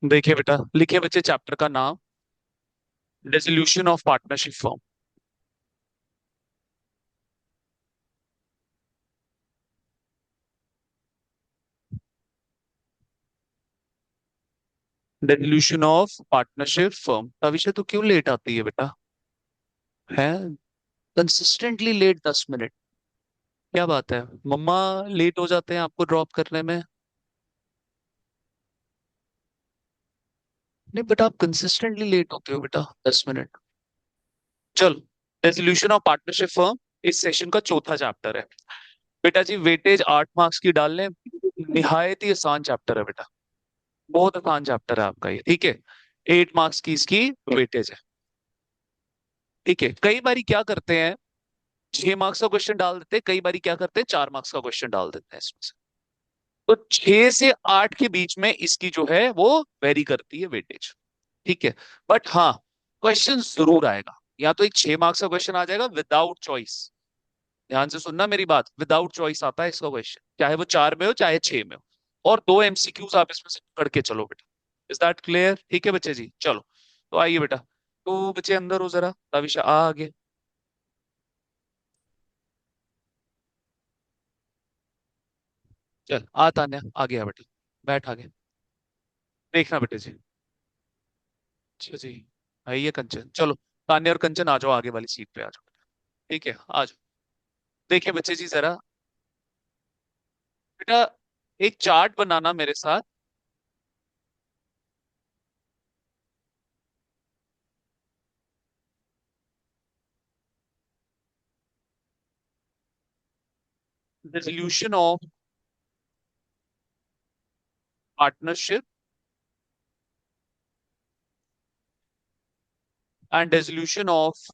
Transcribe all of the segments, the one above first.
देखिए बेटा, लिखिए बच्चे चैप्टर का नाम, resolution of partnership form. Resolution of partnership form. Avisha तो क्यों लेट आती है बेटा? है कंसिस्टेंटली लेट 10 मिनट। क्या बात है? मम्मा लेट हो जाते हैं आपको ड्रॉप करने में? नहीं बेटा, आप कंसिस्टेंटली लेट होते हो बेटा 10 मिनट। चलो, रेजोल्यूशन ऑफ पार्टनरशिप फॉर्म इस सेशन का चौथा चैप्टर है। बेटा जी, वेटेज 8 मार्क्स की डालने, निहायत ही आसान चैप्टर है बेटा। बहुत आसान चैप्टर है आपका ये, ठीक है। 8 मार्क्स की इसकी वेटेज है। ठीक है, कई बारी क्या करते हैं, 6 मार्क्स का क्वेश्चन डाल देते हैं, कई बारी क्या करते हैं 4 मार्क्स का क्वेश्चन डाल देते हैं इसमें से। तो 6 से 8 के बीच में इसकी जो है वो वेरी करती है वेटेज। ठीक है। बट हाँ, क्वेश्चन जरूर आएगा। या तो एक 6 मार्क्स का क्वेश्चन आ जाएगा विदाउट चॉइस। ध्यान से सुनना मेरी बात, विदाउट चॉइस आता है इसका क्वेश्चन, चाहे वो 4 में हो चाहे 6 में हो। और 2 MCQs आप इसमें से पढ़ के चलो बेटा। Is that clear? ठीक है बच्चे जी, चलो। तो आइए बेटा, तो बच्चे अंदर हो जरा, तविशा आ आगे। चल आ तान्या, आ गया बेटा, बैठ आगे। देखना बेटे जी। अच्छा जी, आइए कंचन, चलो। तान्या और कंचन आ जाओ, आगे वाली सीट पे आ जाओ। ठीक है, आ जाओ। देखिए बच्चे जी जरा, बेटा एक चार्ट बनाना मेरे साथ। Resolution of partnership and resolution of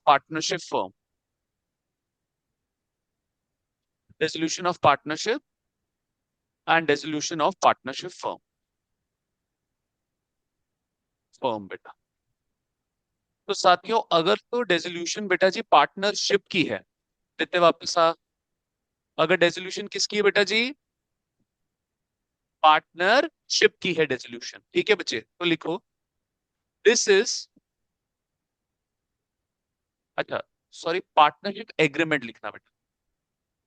partnership firm. Resolution of partnership and resolution of partnership firm. Firm बेटा। तो साथियों, अगर तो रेजोल्यूशन बेटा जी पार्टनरशिप की है, देते वापस आ। अगर रेजोल्यूशन किसकी है बेटा जी? पार्टनरशिप की है रेजोल्यूशन। ठीक है बच्चे, तो लिखो दिस इज, अच्छा सॉरी, पार्टनरशिप एग्रीमेंट लिखना बेटा।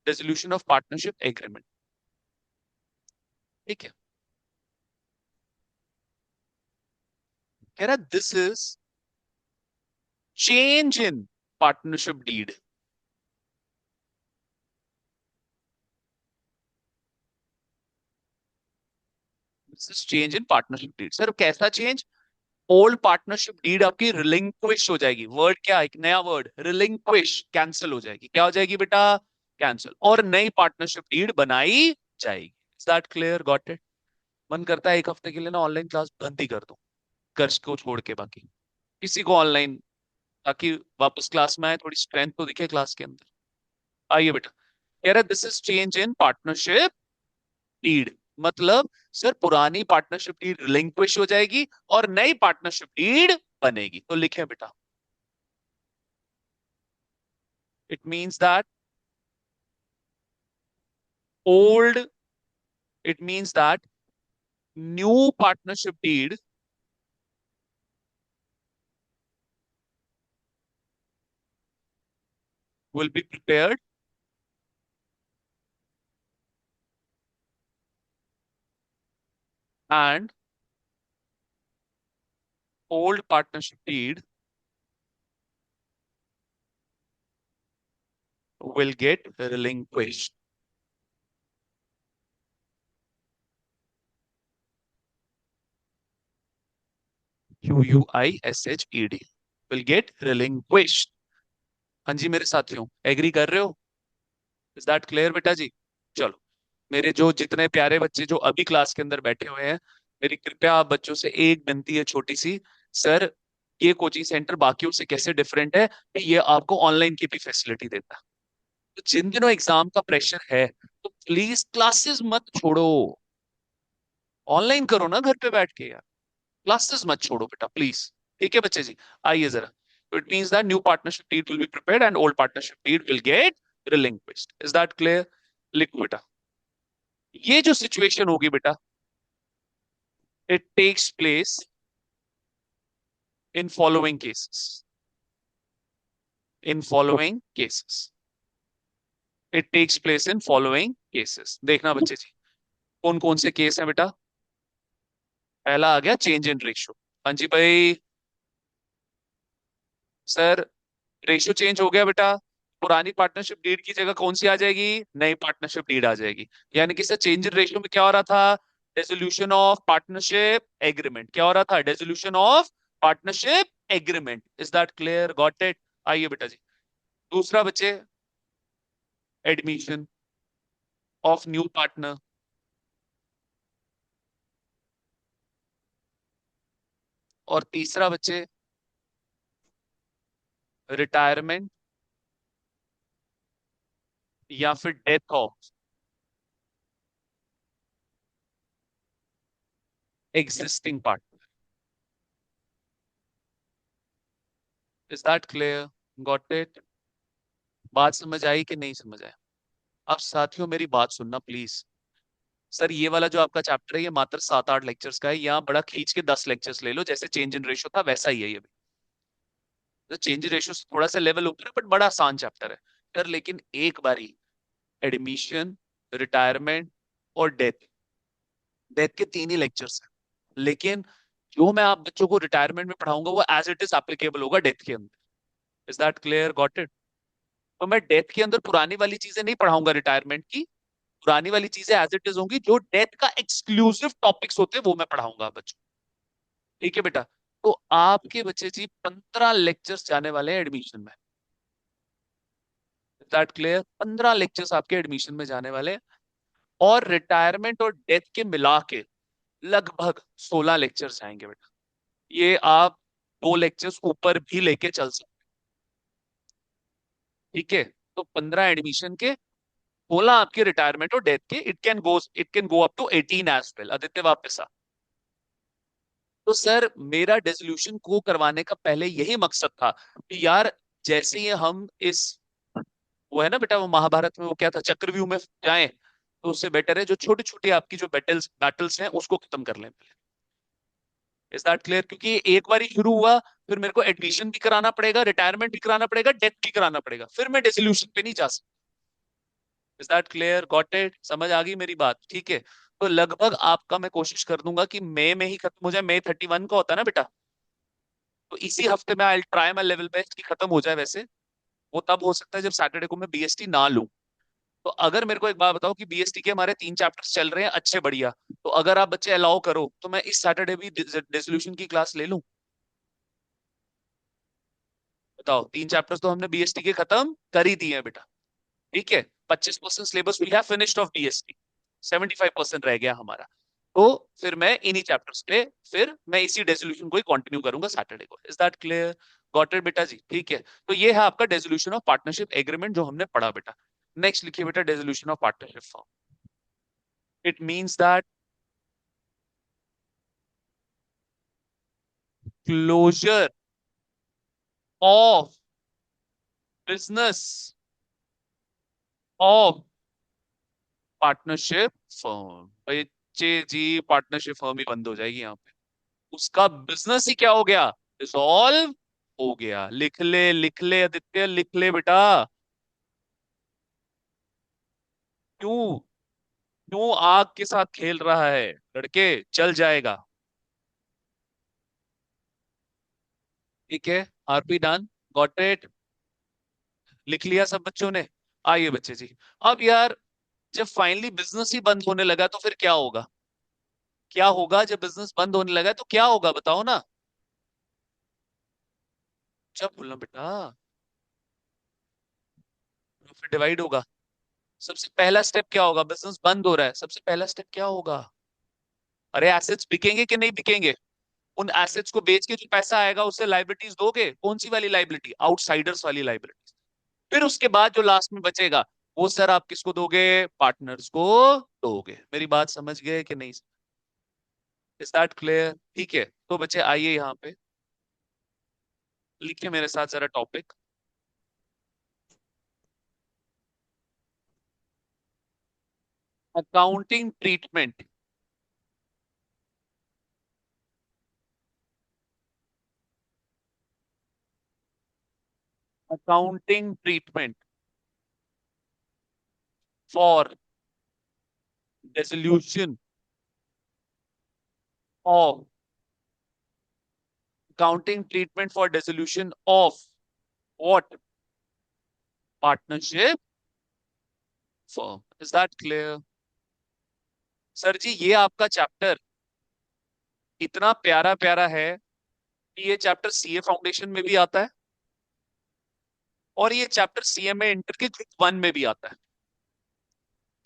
Resolution of partnership agreement. ठीक है। कह रहा this is change in partnership deed. This is change in partnership deed. Sir कैसा चेंज? ओल्ड पार्टनरशिप डीड आपकी रिलिंक्विश हो जाएगी। वर्ड क्या, एक नया वर्ड, रिलिंक्विश, कैंसिल हो जाएगी। क्या हो जाएगी बेटा? कैंसिल। और नई पार्टनरशिप डीड बनाई जाएगी। Is that clear? Got it? मन करता है एक हफ्ते के लिए ना ऑनलाइन क्लास बंद ही कर दूं, कर्ज को छोड़ के बाकी किसी को ऑनलाइन, ताकि वापस क्लास में आए, थोड़ी स्ट्रेंथ तो दिखे क्लास के अंदर। आइए बेटा, कह रहा this is change in partnership deed, मतलब सर पुरानी पार्टनरशिप डीड रिलिंक्विश हो जाएगी और नई पार्टनरशिप डीड बनेगी। तो लिखे बेटा, it means that old, it means that new partnership deed will be prepared and old partnership deed will get relinquished. QUISHED will get relinquished। हाँ जी मेरे साथियों, एग्री कर रहे हो? इज दैट क्लियर बेटा जी? चलो, मेरे जो जितने प्यारे बच्चे जो अभी क्लास के अंदर बैठे हुए हैं, मेरी कृपया आप बच्चों से एक विनती है छोटी सी। सर, ये कोचिंग सेंटर बाकियों से कैसे डिफरेंट है कि ये आपको ऑनलाइन की भी फैसिलिटी देता है। तो जिन दिनों एग्जाम का प्रेशर है, तो प्लीज क्लासेस मत छोड़ो, ऑनलाइन करो ना घर पे बैठ के यार। क्लासेस मत छोड़ो बेटा प्लीज। ठीक है बच्चे जी, आइए जरा। तो it means that new partnership deed will be prepared and old partnership deed will get relinquished. Is that clear? लिखो बेटा। ये जो सिचुएशन होगी बेटा, it takes place in following cases, in following cases, it takes place in following cases. देखना बच्चे जी, कौन कौन से केस हैं बेटा। पहला आ गया चेंज इन रेशियो। हाँ जी भाई। सर, रेशियो चेंज हो गया बेटा, पुरानी पार्टनरशिप डीड की जगह कौन सी आ जाएगी, नई पार्टनरशिप डीड आ जाएगी। यानी कि सर चेंज इन रेशियो में क्या हो रहा था, रेजोल्यूशन ऑफ पार्टनरशिप एग्रीमेंट। क्या हो रहा था, resolution of partnership agreement. Is that clear, got it. आइए बेटा जी, दूसरा बच्चे, एडमिशन ऑफ न्यू पार्टनर। और तीसरा बच्चे, रिटायरमेंट या फिर death of existing partner. Is that clear, got it. बात समझ आई कि नहीं समझ आया। अब साथियों मेरी बात सुनना प्लीज। सर ये वाला जो आपका चैप्टर है ये मात्र 7-8 लेक्चर्स का है, यहाँ बड़ा खींच के 10 लेक्चर्स ले लो, जैसे चेंज इन रेशियो था वैसा ही है ये भी। तो चेंज इन रेशियो से थोड़ा सा लेवल ऊपर है बट बड़ा आसान चैप्टर है। सर लेकिन एक बारी, एडमिशन, रिटायरमेंट और डेथ, डेथ के 3 ही लेक्चर्स हैं, लेकिन जो मैं आप बच्चों को रिटायरमेंट में पढ़ाऊंगा वो एज इट इज एप्लीकेबल होगा डेथ के अंदर। Is that clear, got it. तो मैं डेथ के अंदर पुरानी वाली चीजें नहीं पढ़ाऊंगा रिटायरमेंट की, पुरानी वाली चीजें एज इट इज होंगी, जो डेथ का एक्सक्लूसिव टॉपिक्स होते हैं वो मैं पढ़ाऊंगा बच्चों। ठीक है बेटा। तो आपके बच्चे जी 15 लेक्चर्स जाने वाले हैं एडमिशन में। दैट क्लियर, 15 लेक्चर्स आपके एडमिशन में जाने वाले हैं। और रिटायरमेंट और डेथ के मिला के लगभग 16 लेक्चर्स आएंगे बेटा। ये आप 2 लेक्चर्स ऊपर भी लेके चल सकते। ठीक है। तो 15 एडमिशन के, 16 आपके रिटायरमेंट और डेथ के। It can go up to 18 as well. Aditya वापस आ। तो सर मेरा डेसोल्यूशन को करवाने का पहले यही मकसद था कि यार, जैसे ही हम इस, वो है ना बेटा, वो महाभारत में वो क्या था, चक्रव्यूह में जाएं, तो उससे बेटर है जो छोटी छोटी आपकी जो बैटल्स बैटल्स हैं उसको खत्म कर लें। इज दैट क्लियर, क्योंकि एक बार ही शुरू हुआ, फिर मेरे को एडमिशन भी कराना पड़ेगा, रिटायरमेंट भी कराना पड़ेगा, डेथ भी कराना पड़ेगा, फिर मैं डेसोल्यूशन पे नहीं जा सकता। Is that clear, got it, समझ आ गई मेरी बात। ठीक है। तो लगभग आपका मैं कोशिश कर दूंगा कि मई में ही खत्म हो जाए। मई 31 का होता है ना बेटा, तो इसी हफ्ते में I try my level best की खत्म हो जाए। वैसे वो तब हो सकता है जब सैटरडे को मैं बीएसटी ना लूं। तो अगर मेरे को एक बात बताओ कि बीएसटी के हमारे 3 चैप्टर्स चल रहे हैं अच्छे बढ़िया, तो अगर आप बच्चे अलाउ करो तो मैं इस सैटरडे भी डिसोल्यूशन की क्लास ले लूं। बताओ, 3 चैप्टर्स तो हमने बीएसटी के खत्म कर ही दिए हैं बेटा। ठीक है। 25% syllabus we have finished of BST, 75% रह गया हमारा। तो फिर मैं इन्हीं चैप्टर्स पे, फिर मैं इसी डेसोल्यूशन को ही कंटिन्यू करूंगा सैटरडे को। Is that clear, got it बेटा जी। ठीक है। तो ये है आपका डेसोल्यूशन ऑफ पार्टनरशिप एग्रीमेंट जो हमने पढ़ा बेटा। नेक्स्ट लिखिए बेटा, dissolution of partnership firm. It means that closure of business of partnership firm. बच्चे जी, पार्टनरशिप फर्म ही बंद हो जाएगी यहाँ पे, उसका बिजनेस ही क्या हो गया, डिसॉल्व हो गया। लिख ले आदित्य, लिख ले बेटा। क्यों, क्यों आग के साथ खेल रहा है लड़के, चल जाएगा। ठीक है। आरपी डन, गॉट इट, लिख लिया सब बच्चों ने। आइए बच्चे जी, अब यार जब फाइनली बिजनेस ही बंद होने लगा तो फिर क्या होगा, क्या होगा जब बिजनेस बंद होने लगा तो क्या होगा बताओ ना। जब बोलना बेटा, फिर डिवाइड होगा। सबसे पहला स्टेप क्या होगा, बिजनेस बंद हो रहा है, सबसे पहला स्टेप क्या होगा, अरे एसेट्स बिकेंगे कि नहीं बिकेंगे। उन एसेट्स को बेच के जो पैसा आएगा उससे लाइबिलिटीज दोगे, कौन सी वाली लाइबिलिटी, आउटसाइडर्स वाली लाइबिलिटी। फिर उसके बाद जो लास्ट में बचेगा वो सर आप किसको दोगे, पार्टनर्स को दोगे। मेरी बात समझ गए कि नहीं। Is that clear. ठीक है। तो बच्चे आइए यहाँ पे, लिखिए मेरे साथ जरा topic. Accounting treatment, accounting treatment for dissolution of, accounting treatment for dissolution of what? Partnership firm. Is that clear? Sir जी ये आपका चैप्टर इतना प्यारा प्यारा है कि ये चैप्टर सीए फाउंडेशन में भी आता है और ये चैप्टर सीएमए इंटर के ग्रुप 1 में भी आता है।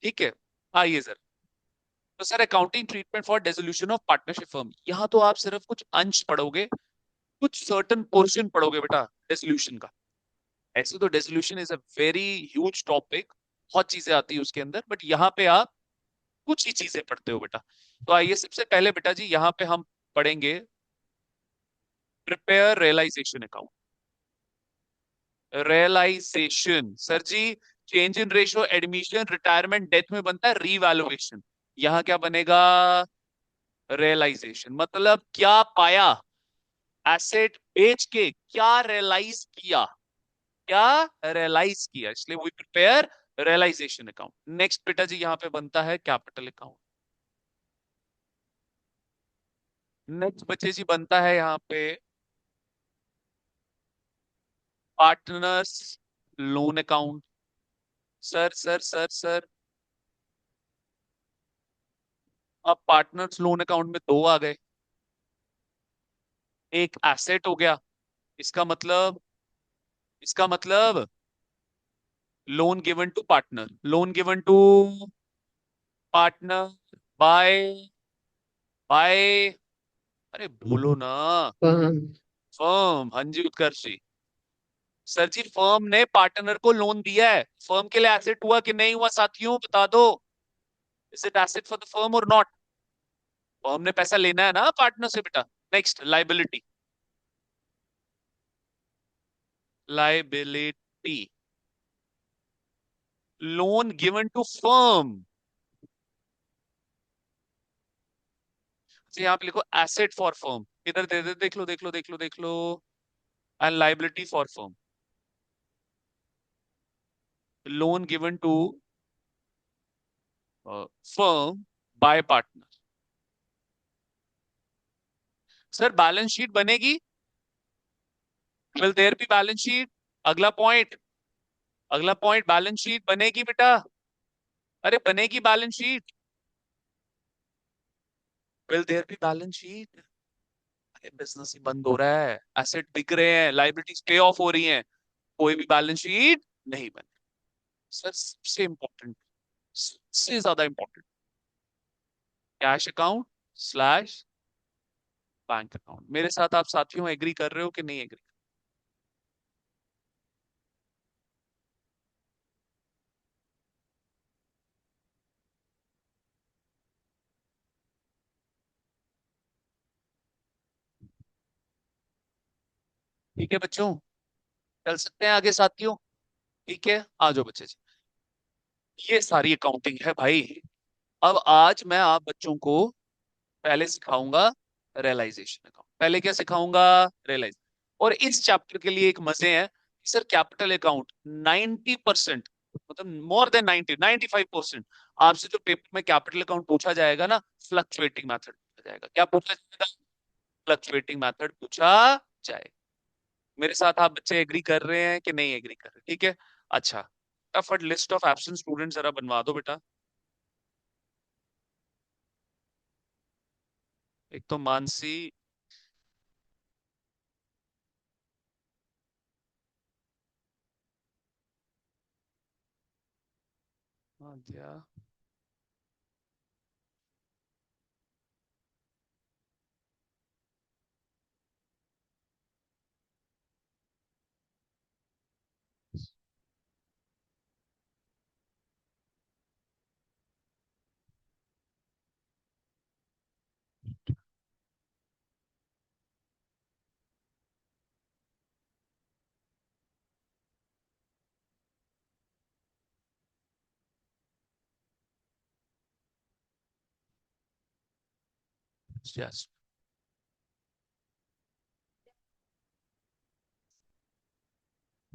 ठीक है, आइए सर। तो sir accounting treatment for dissolution of partnership firm, यहाँ तो आप सिर्फ कुछ अंश पढ़ोगे, कुछ सर्टन पोर्शन पढ़ोगे बेटा डिसोल्यूशन का। ऐसे तो dissolution is a very huge topic, बहुत चीजें आती है उसके अंदर, बट यहाँ पे आप कुछ ही चीजें पढ़ते हो बेटा। तो आइए सबसे पहले बेटा जी यहाँ पे हम पढ़ेंगे prepare realisation account. Realisation sir ji change in ratio admission retirement death में बनता है रीवैल्यूएशन, यहाँ क्या बनेगा? रियलाइजेशन। मतलब क्या पाया, एसेट बेच के क्या रियलाइज किया, क्या रियलाइज किया, इसलिए we prepare realisation account. Next बेटा जी यहाँ पे बनता है कैपिटल अकाउंट। नेक्स्ट बच्चे जी बनता है यहाँ पे पार्टनर्स लोन अकाउंट। सर अब पार्टनर्स लोन अकाउंट में दो आ गए, एक एसेट हो गया, इसका मतलब, इसका मतलब loan given to partner, loan given to partner by, by, अरे बोलो ना, फर्म। हाँ जी उत्कर्ष जी। सर जी फर्म ने पार्टनर को लोन दिया है, फर्म के लिए एसेट हुआ कि नहीं हुआ साथियों बता दो। Is it asset for the firm और नॉट? फर्म ने पैसा लेना है ना पार्टनर से बेटा। Next liability, liability loan given to firm, यहाँ पे लिखो एसेट फॉर फर्म, इधर दे दे, देख लो देख लो देख लो देख लो, and liability for firm, loan given to firm by partner. Sir balance sheet बनेगी, will there be balance sheet? अगला पॉइंट, अगला पॉइंट बैलेंस शीट बनेगी बेटा, अरे बनेगी balance sheet, will there be balance sheet? Business ही बंद हो रहा है, एसेट बिक रहे हैं, लाइबिलिटीज पे ऑफ हो रही हैं, कोई भी बैलेंस शीट नहीं बनी। सर सबसे इंपॉर्टेंट, सबसे ज्यादा important, cash account slash bank account. मेरे साथ आप साथियों एग्री कर रहे हो कि नहीं एग्री? ठीक है बच्चों, चल सकते हैं आगे साथियों? ठीक है आ जाओ बच्चे जी, ये सारी अकाउंटिंग है भाई। अब आज मैं आप बच्चों को पहले सिखाऊंगा रियलाइजेशन अकाउंट, पहले क्या सिखाऊंगा? रियलाइज। और इस चैप्टर के लिए एक मजे हैं कि सर कैपिटल अकाउंट 90%, मतलब मोर देन 90, 95% आपसे जो पेपर में कैपिटल अकाउंट पूछा जाएगा ना, फ्लक्चुएटिंग मेथड पूछा जाएगा। क्या पूछा जाएगा? फ्लक्चुएटिंग मेथड पूछा जाएगा। मेरे साथ आप बच्चे एग्री कर रहे हैं कि नहीं एग्री कर रहे? ठीक है, अच्छा। फटाफट लिस्ट ऑफ एब्सेंट स्टूडेंट जरा बनवा दो बेटा। एक तो मानसी, आद्या, यस,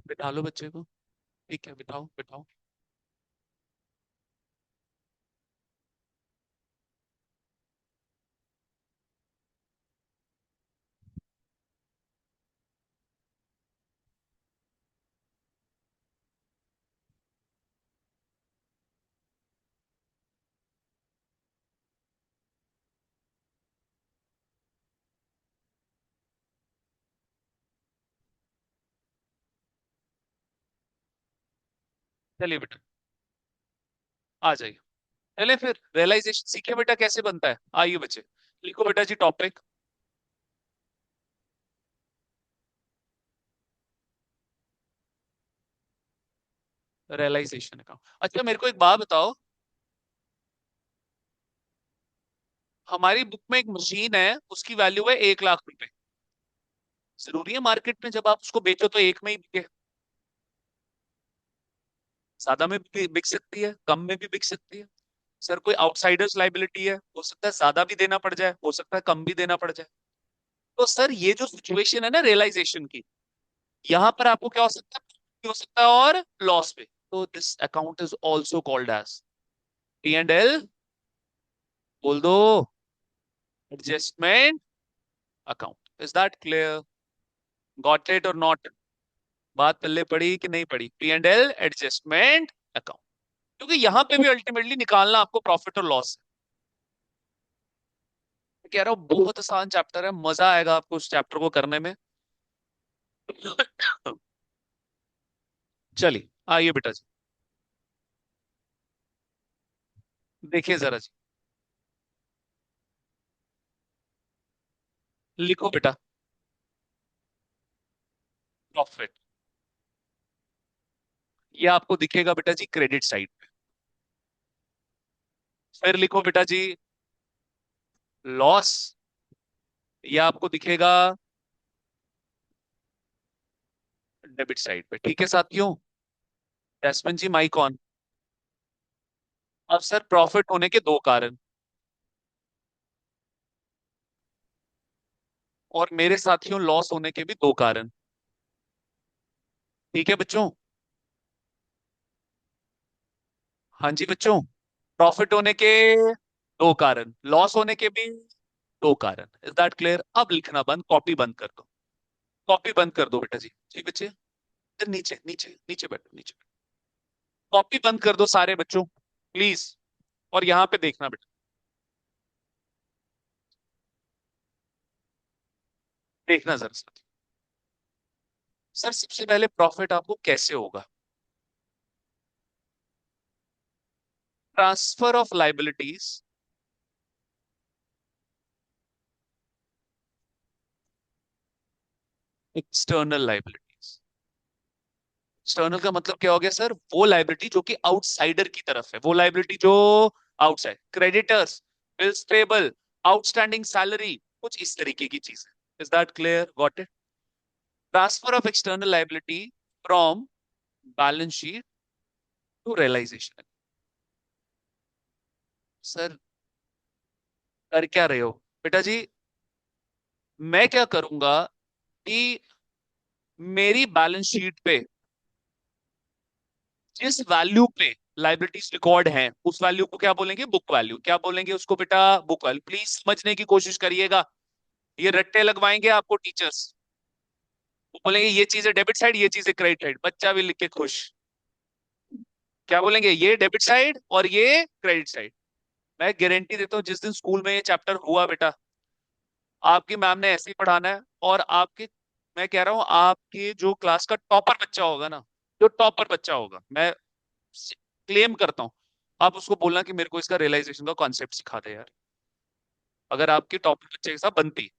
बिठा लो बच्चे को। ठीक है, बिठाओ बिठाओ। चलिए बेटा, आ जाइए। चले फिर रियलाइजेशन सीखे बेटा कैसे बनता है। आइए बच्चे, लिखो बेटा जी टॉपिक। रियलाइजेशन का। अच्छा मेरे को एक बात बताओ, हमारी बुक में एक मशीन है, उसकी वैल्यू है 1 लाख रुपए। जरूरी है मार्केट में जब आप उसको बेचो तो एक में ही बिके? ज्यादा में भी बिक सकती है, कम में भी बिक सकती है। सर कोई आउटसाइडर्स लाइबिलिटी है, हो सकता है ज्यादा भी देना पड़ जाए, हो सकता है कम भी देना पड़ जाए। तो सर ये जो सिचुएशन है ना रियलाइजेशन की, यहाँ पर आपको क्या हो सकता है, हो सकता है और लॉस पे। तो this account is also called as P&L। बोल दो, adjustment account. Is that clear? Got it और नॉट? बात पल्ले पड़ी कि नहीं पड़ी? P&L एडजस्टमेंट अकाउंट, क्योंकि यहां पे भी अल्टीमेटली निकालना आपको प्रॉफिट और लॉस है। कह रहा हूँ बहुत आसान चैप्टर है, मजा आएगा आपको उस चैप्टर को करने में। चलिए आइए बेटा जी, देखिए जरा जी, लिखो बेटा प्रॉफिट। ये आपको दिखेगा बेटा जी क्रेडिट साइड पे। फिर लिखो बेटा जी लॉस। ये आपको दिखेगा डेबिट साइड पे। ठीक है साथियों, जैस्मिन जी माइक ऑन। अब सर प्रॉफिट होने के दो कारण, और मेरे साथियों लॉस होने के भी दो कारण। ठीक है बच्चों? हाँ जी बच्चों, प्रॉफिट होने के दो कारण, लॉस होने के भी दो कारण। Is that clear? अब लिखना बंद, कॉपी बंद कर दो। कॉपी बंद कर दो बेटा जी। जी बच्चे, इधर नीचे नीचे नीचे बैठो, नीचे। कॉपी बंद कर दो सारे बच्चों प्लीज। और यहाँ पे देखना बेटा, देखना जरा साथ। सर सबसे पहले प्रॉफिट आपको कैसे होगा? Transfer of liabilities, external liabilities. External का मतलब क्या हो गया सर? वो लाइबिलिटी जो कि आउटसाइडर की तरफ है, वो लाइबिलिटी जो outside, creditors, bills payable, outstanding salary, कुछ इस तरीके की चीज है। Is that clear? Got it? Transfer of external liability from balance sheet to realisation. Sir कर क्या रहे हो बेटा जी? मैं क्या करूंगा कि मेरी बैलेंस शीट पे जिस वैल्यू पे लाइबिलिटीज रिकॉर्ड हैं उस वैल्यू को क्या बोलेंगे? Book value. क्या बोलेंगे उसको बेटा? Book value. प्लीज समझने की कोशिश करिएगा, ये रट्टे लगवाएंगे आपको टीचर्स। वो बोलेंगे ये चीज है डेबिट साइड, ये चीज है क्रेडिट साइड, बच्चा भी लिख के खुश। क्या बोलेंगे? ये डेबिट साइड और ये क्रेडिट साइड। मैं गारंटी देता हूँ जिस दिन स्कूल में ये चैप्टर हुआ बेटा, आपकी मैम ने ऐसे ही पढ़ाना है। और आपके, मैं कह रहा हूँ आपके जो क्लास का टॉपर बच्चा होगा ना, जो टॉपर बच्चा होगा, मैं क्लेम करता हूँ, आप उसको बोलना कि मेरे को इसका रियलाइजेशन का कॉन्सेप्ट सिखा दे यार। अगर आपके टॉपर बच्चे के साथ बनती,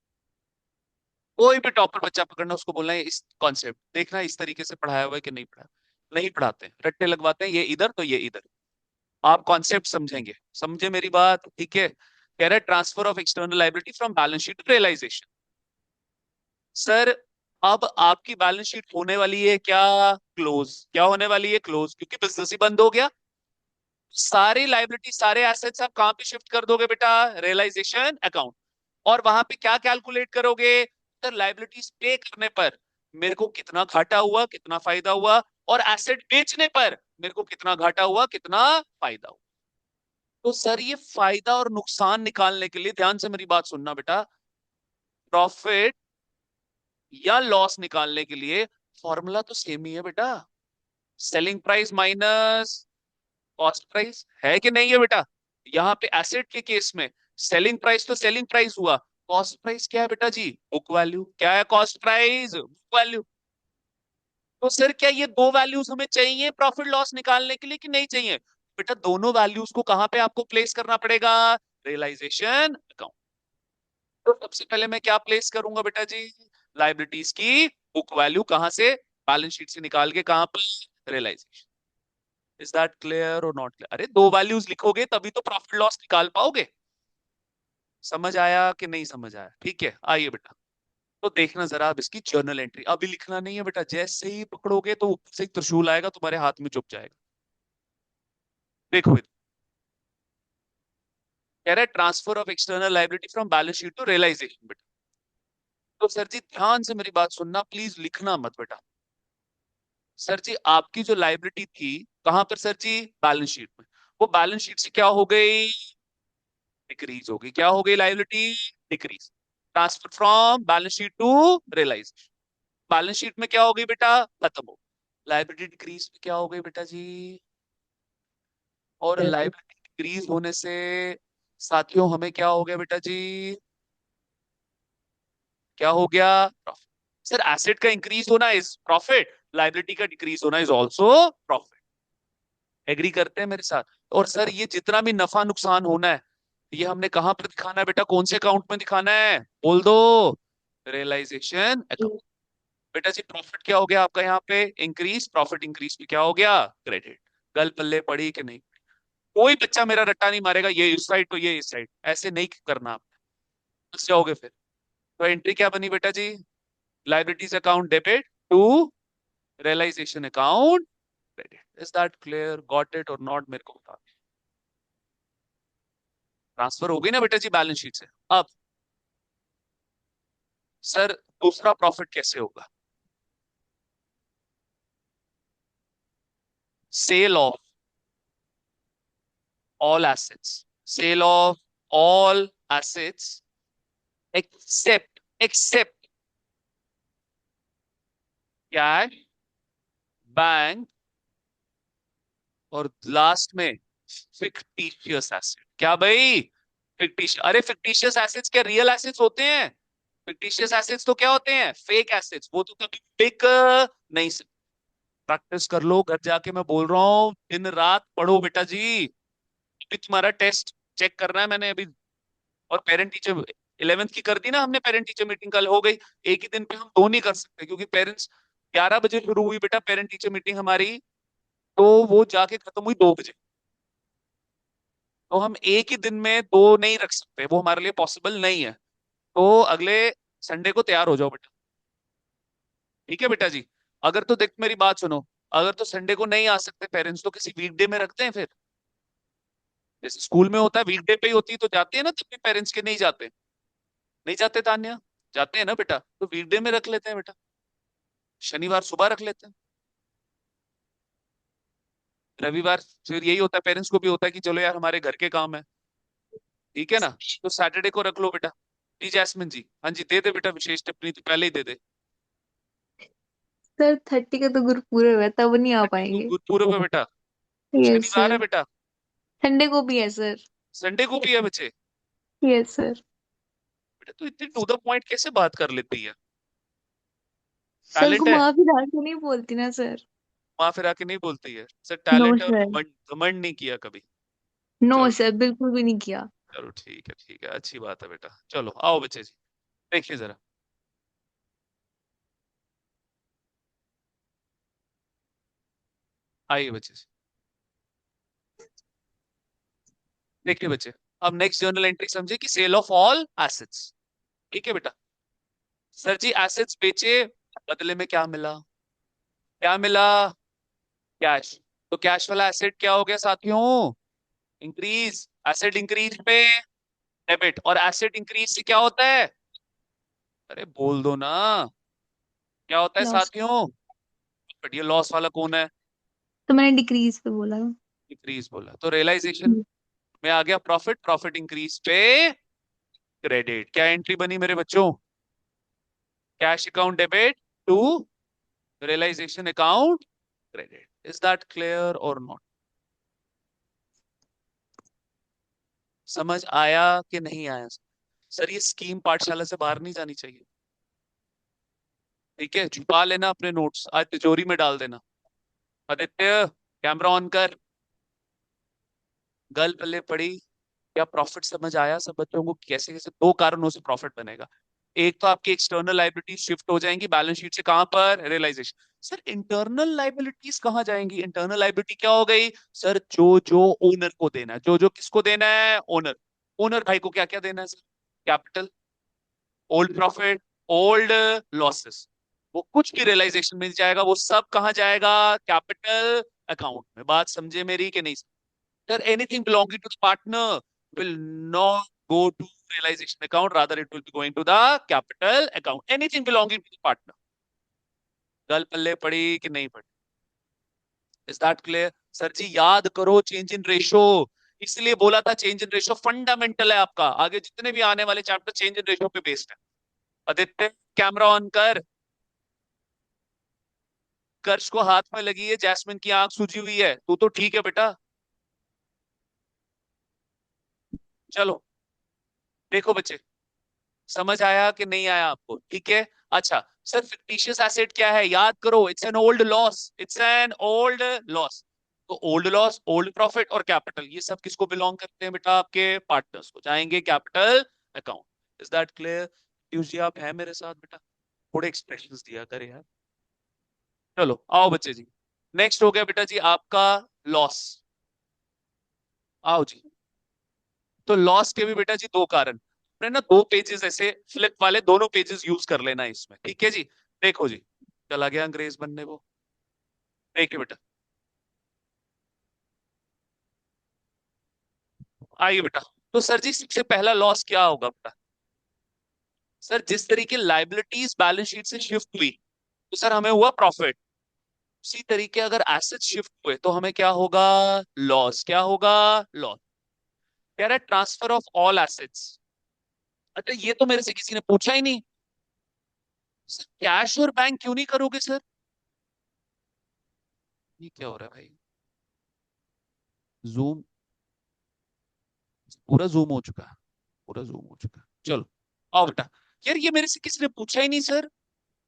कोई भी टॉपर बच्चा पकड़ना, उसको बोलना है इस कॉन्सेप्ट देखना इस तरीके से पढ़ाया हुआ है कि नहीं पढ़ाया। नहीं पढ़ाते हैं, रट्टे लगवाते हैं, ये इधर तो ये इधर। आप कॉन्सेप्ट समझेंगे, समझे मेरी बात? ठीक है। कह रहे transfer of external liability from balance sheet to realisation. Sir अब आपकी बैलेंस शीट होने वाली है क्या? क्लोज। क्या होने वाली है? क्लोज, क्योंकि बिजनेस ही बंद हो गया। सारी लाइबिलिटी सारे एसेट्स आप कहां पे शिफ्ट कर दोगे बेटा? Realisation account. और वहां पे क्या कैलकुलेट करोगे? सर लाइबिलिटीज पे करने पर मेरे को कितना घाटा हुआ, कितना फायदा हुआ, और एसेट बेचने पर मेरे को कितना घाटा हुआ, कितना फायदा हुआ। तो सर ये फायदा और नुकसान निकालने के लिए ध्यान से मेरी बात सुनना बेटा, प्रॉफिट या लॉस निकालने के लिए फॉर्मूला तो सेम ही है बेटा, selling price minus cost price, है कि नहीं है बेटा? यहाँ पे एसेट के केस में सेलिंग प्राइस तो सेलिंग प्राइस हुआ, कॉस्ट प्राइस क्या है बेटा जी? Book value. क्या है कॉस्ट प्राइस? Book value. तो सर क्या ये दो वैल्यूज हमें चाहिए प्रॉफिट लॉस निकालने के लिए कि नहीं चाहिए? बेटा दोनों वैल्यूज को कहां पे आपको प्लेस करना पड़ेगा? Realisation account. तो सबसे पहले मैं क्या प्लेस करूंगा बेटा जी? लाइबिलिटीज की बुक वैल्यू कहां से? बैलेंस शीट से निकाल के कहां पर? रियलाइजेशन। इज दैट क्लियर और नॉट क्लियर? अरे दो वैल्यूज लिखोगे तभी तो प्रॉफिट लॉस निकाल पाओगे। समझ आया कि नहीं समझ आया? ठीक है, आइए बेटा। तो देखना जरा अब इसकी जर्नल एंट्री, अभी लिखना नहीं है बेटा, जैसे ही पकड़ोगे तो ऊपर से एक त्रिशूल आएगा तुम्हारे हाथ में चुप जाएगा। देखो इधर, कह रहा है transfer of external liability from balance sheet to realisation बेटा। तो सर जी ध्यान से मेरी बात सुनना, प्लीज लिखना मत बेटा। सर जी आपकी जो लाइबिलिटी थी कहां पर सर जी? बैलेंस शीट में। वो बैलेंस शीट से क्या हो गई? डिक्रीज हो गई। क्या हो गई? Liability decrease. Transfer from balance sheet to realisation. Balance sheet में क्या हो गई बेटा? खत्म हो। लाइबिलिटी डिक्रीज में क्या हो गई बेटा जी? और लाइबिलिटी डिक्रीज होने से साथियों हमें क्या हो गया बेटा जी? क्या हो गया? प्रॉफिट। सर एसेट का इंक्रीज होना इज प्रॉफिट, लाइबिलिटी का डिक्रीज होना इज ऑल्सो प्रॉफिट। एग्री करते हैं मेरे साथ? और सर ये जितना भी नफा नुकसान होना है ये हमने कहां पर दिखाना है बेटा? कौन से अकाउंट में दिखाना है? बोल दो। Realisation account. बेटा जी प्रॉफिट क्या हो गया आपका यहाँ पे? इंक्रीज। प्रॉफिट इंक्रीज पे क्या हो गया? क्रेडिट। गल पल्ले पड़ी कि नहीं? कोई बच्चा मेरा रट्टा नहीं मारेगा, ये इस साइड तो ये इस साइड, ऐसे नहीं करना आप, फंस जाओगे फिर। तो एंट्री क्या बनी बेटा जी? Liabilities account debit to realisation account credit. Is that clear? Got it और नॉट? मेरे को बता। ट्रांसफर हो गई ना बेटा जी बैलेंस शीट से। अब सर दूसरा प्रॉफिट कैसे होगा? Sale of all assets, sale of all assets except cash, bank, और लास्ट में फिक्टिशियस एसेट। क्या भाई? फिक्टिशियस। अरे फिक्टिशियस एसेट्स क्या रियल एसेट्स होते हैं? फिक्टिशियस एसेट्स तो क्या होते हैं? फेक एसेट्स, वो तो कभी बिक नहीं सकते। प्रैक्टिस कर लो घर जाके, मैं बोल रहा हूँ दिन रात पढ़ो बेटा जी। अभी तुम्हारा टेस्ट चेक कर रहा है मैंने अभी, और पेरेंट टीचर 11th की कर दी ना हमने, पेरेंट टीचर मीटिंग कल हो गई। एक ही दिन पे हम दो नहीं कर सकते क्योंकि पेरेंट्स 11 बजे शुरू हुई बेटा पेरेंट टीचर मीटिंग हमारी, तो वो जाके खत्म हुई 2 बजे। तो हम एक ही दिन में दो नहीं रख सकते, वो हमारे लिए पॉसिबल नहीं है। तो अगले संडे को तैयार हो जाओ बेटा। ठीक है बेटा जी? अगर तो देख मेरी बात सुनो, अगर तो संडे को नहीं आ सकते पेरेंट्स तो किसी वीकडे में रखते हैं फिर, जैसे स्कूल में होता है वीकडे पे ही होती है तो जाते हैं ना, तब भी पेरेंट्स के नहीं जाते? नहीं जाते तान्या? जाते हैं ना बेटा, तो वीकडे में रख लेते हैं बेटा, शनिवार सुबह रख लेते हैं। रविवार फिर यही होता है, पेरेंट्स को भी होता है कि चलो यार हमारे घर के काम है, ठीक है ना? तो सैटरडे को रख लो बेटा। जी जैस्मिन जी, हाँ जी दे दे बेटा, विशेष टिप्पणी तो पहले ही दे दे। सर 30 का तो गुरुपुरब है, तब नहीं आ पाएंगे। गुरुपुरब है बेटा, यस शनिवार है सर। बेटा, संडे को भी है सर। संडे को भी है बच्चे। Yes sir. बेटा तो इतनी टू द पॉइंट कैसे बात कर लेती है? सर टैलेंट है। घुमा फिरा के नहीं बोलती ना सर। वहां फिर आके नहीं बोलती है सर, नो टैलेंट है और सर। घमंड घमंड नहीं किया कभी। नो चलो, सर, बिल्कुल भी नहीं किया। चलो ठीक है ठीक है, अच्छी बात है बेटा। चलो आओ बच्चे जी, देखिए जरा, आइए बच्चे जी, देखिए बच्चे। अब नेक्स्ट जर्नल एंट्री समझे कि सेल ऑफ ऑल एसेट्स। ठीक है बेटा? सर जी एसेट्स बेचे, बदले में क्या मिला? क्या मिला? कैश। तो कैश वाला एसेट क्या हो गया साथियों? इंक्रीज। एसेट इंक्रीज पे डेबिट। और एसेट इंक्रीज से क्या होता है? अरे बोल दो ना, क्या होता है लॉस। साथियों? बट ये लॉस वाला कौन है? तो मैंने डिक्रीज पे बोला। इंक्रीज बोला तो रियलाइजेशन हम्म। में आ गया प्रॉफिट, प्रॉफिट इंक्रीज पे क्रेडिट। क्या एंट्री बनी मेरे बच्चों? Cash account debit to realisation account credit. Is that clear और नॉट? समझ आया कि नहीं आया? सर ये स्कीम पाठशाला से बाहर नहीं जानी चाहिए, ठीक है? छुपा लेना अपने नोट्स, आज तिजोरी में डाल देना। आदित्य, कैमरा ऑन कर। गल पल्ले पड़ी। क्या प्रॉफिट समझ आया सब बच्चों को? कैसे कैसे दो कारणों से प्रॉफिट बनेगा। एक तो आपकी एक्सटर्नल लाइबिलिटीज शिफ्ट हो जाएंगी बैलेंस शीट से, कहां पर? रियलाइजेशन। सर इंटरनल लाइबिलिटीज कहां जाएंगी? इंटरनल लाइबिलिटी क्या हो गई सर? जो जो ओनर को देना है, जो जो किसको देना है? ओनर। ओनर भाई को क्या क्या देना है sir? Capital, old profit, old losses. वो कुछ भी रियलाइजेशन मिल जाएगा, वो सब कहाँ जाएगा? कैपिटल अकाउंट में। बात समझे मेरी कि नहीं? Sir anything belonging to the partner will not go to realization account, rather it will be going to the capital account. Anything belonging to the partner. गल पल्ले पड़ी कि नहीं पड़ी? Is that clear? सर जी याद करो चेंज इन रेशो, इसलिए बोला था चेंज इन रेशो फंडामेंटल है आपका, आगे जितने भी आने वाले चैप्टर चेंज इन रेशो पे बेस्ड है। आदित्य, कैमरा ऑन कर। कर्ष को हाथ में लगी है, जैस्मिन की आंख सूजी हुई है, तू तो ठीक है बेटा। चलो देखो बच्चे, समझ आया कि नहीं आया आपको? ठीक है। अच्छा सर फिक्टिशियस एसेट क्या है? याद करो, it's an old loss, it's an old loss. तो ओल्ड लॉस, ओल्ड प्रॉफिट और कैपिटल, ये सब किसको बिलोंग करते हैं बेटा? आपके पार्टनर्स को, जाएंगे capital account. Is that clear? जी आप है मेरे साथ बेटा? थोड़े एक्सप्रेशंस दिया करे यार। चलो आओ बच्चे जी, नेक्स्ट हो गया बेटा जी आपका लॉस। आओ जी। तो लॉस के भी बेटा जी दो कारण, अपने ना दो पेजेस ऐसे फ्लिप वाले दोनों पेजेस यूज कर लेना इसमें, ठीक है जी? देखो जी, चला गया अंग्रेज बनने वो। देखिए बेटा, आइए बेटा। तो सर जी सबसे पहला लॉस क्या होगा बेटा? सर जिस तरीके लाइबिलिटीज बैलेंस शीट से शिफ्ट हुई तो सर हमें हुआ प्रॉफिट। उसी तरीके अगर एसेट शिफ्ट हुए तो हमें क्या होगा? लॉस। क्या होगा? लॉस। कह रहा है ट्रांसफर ऑफ ऑल एसेट्स। अच्छा ये तो मेरे से किसी ने पूछा ही नहीं। सर कैश और बैंक क्यों नहीं करोगे सर? ये क्या हो रहा है भाई? जूम, पूरा जूम हो चुका है, पूरा जूम हो चुका है। चलो आओ बेटा। यार ये मेरे से किसी ने पूछा ही नहीं सर।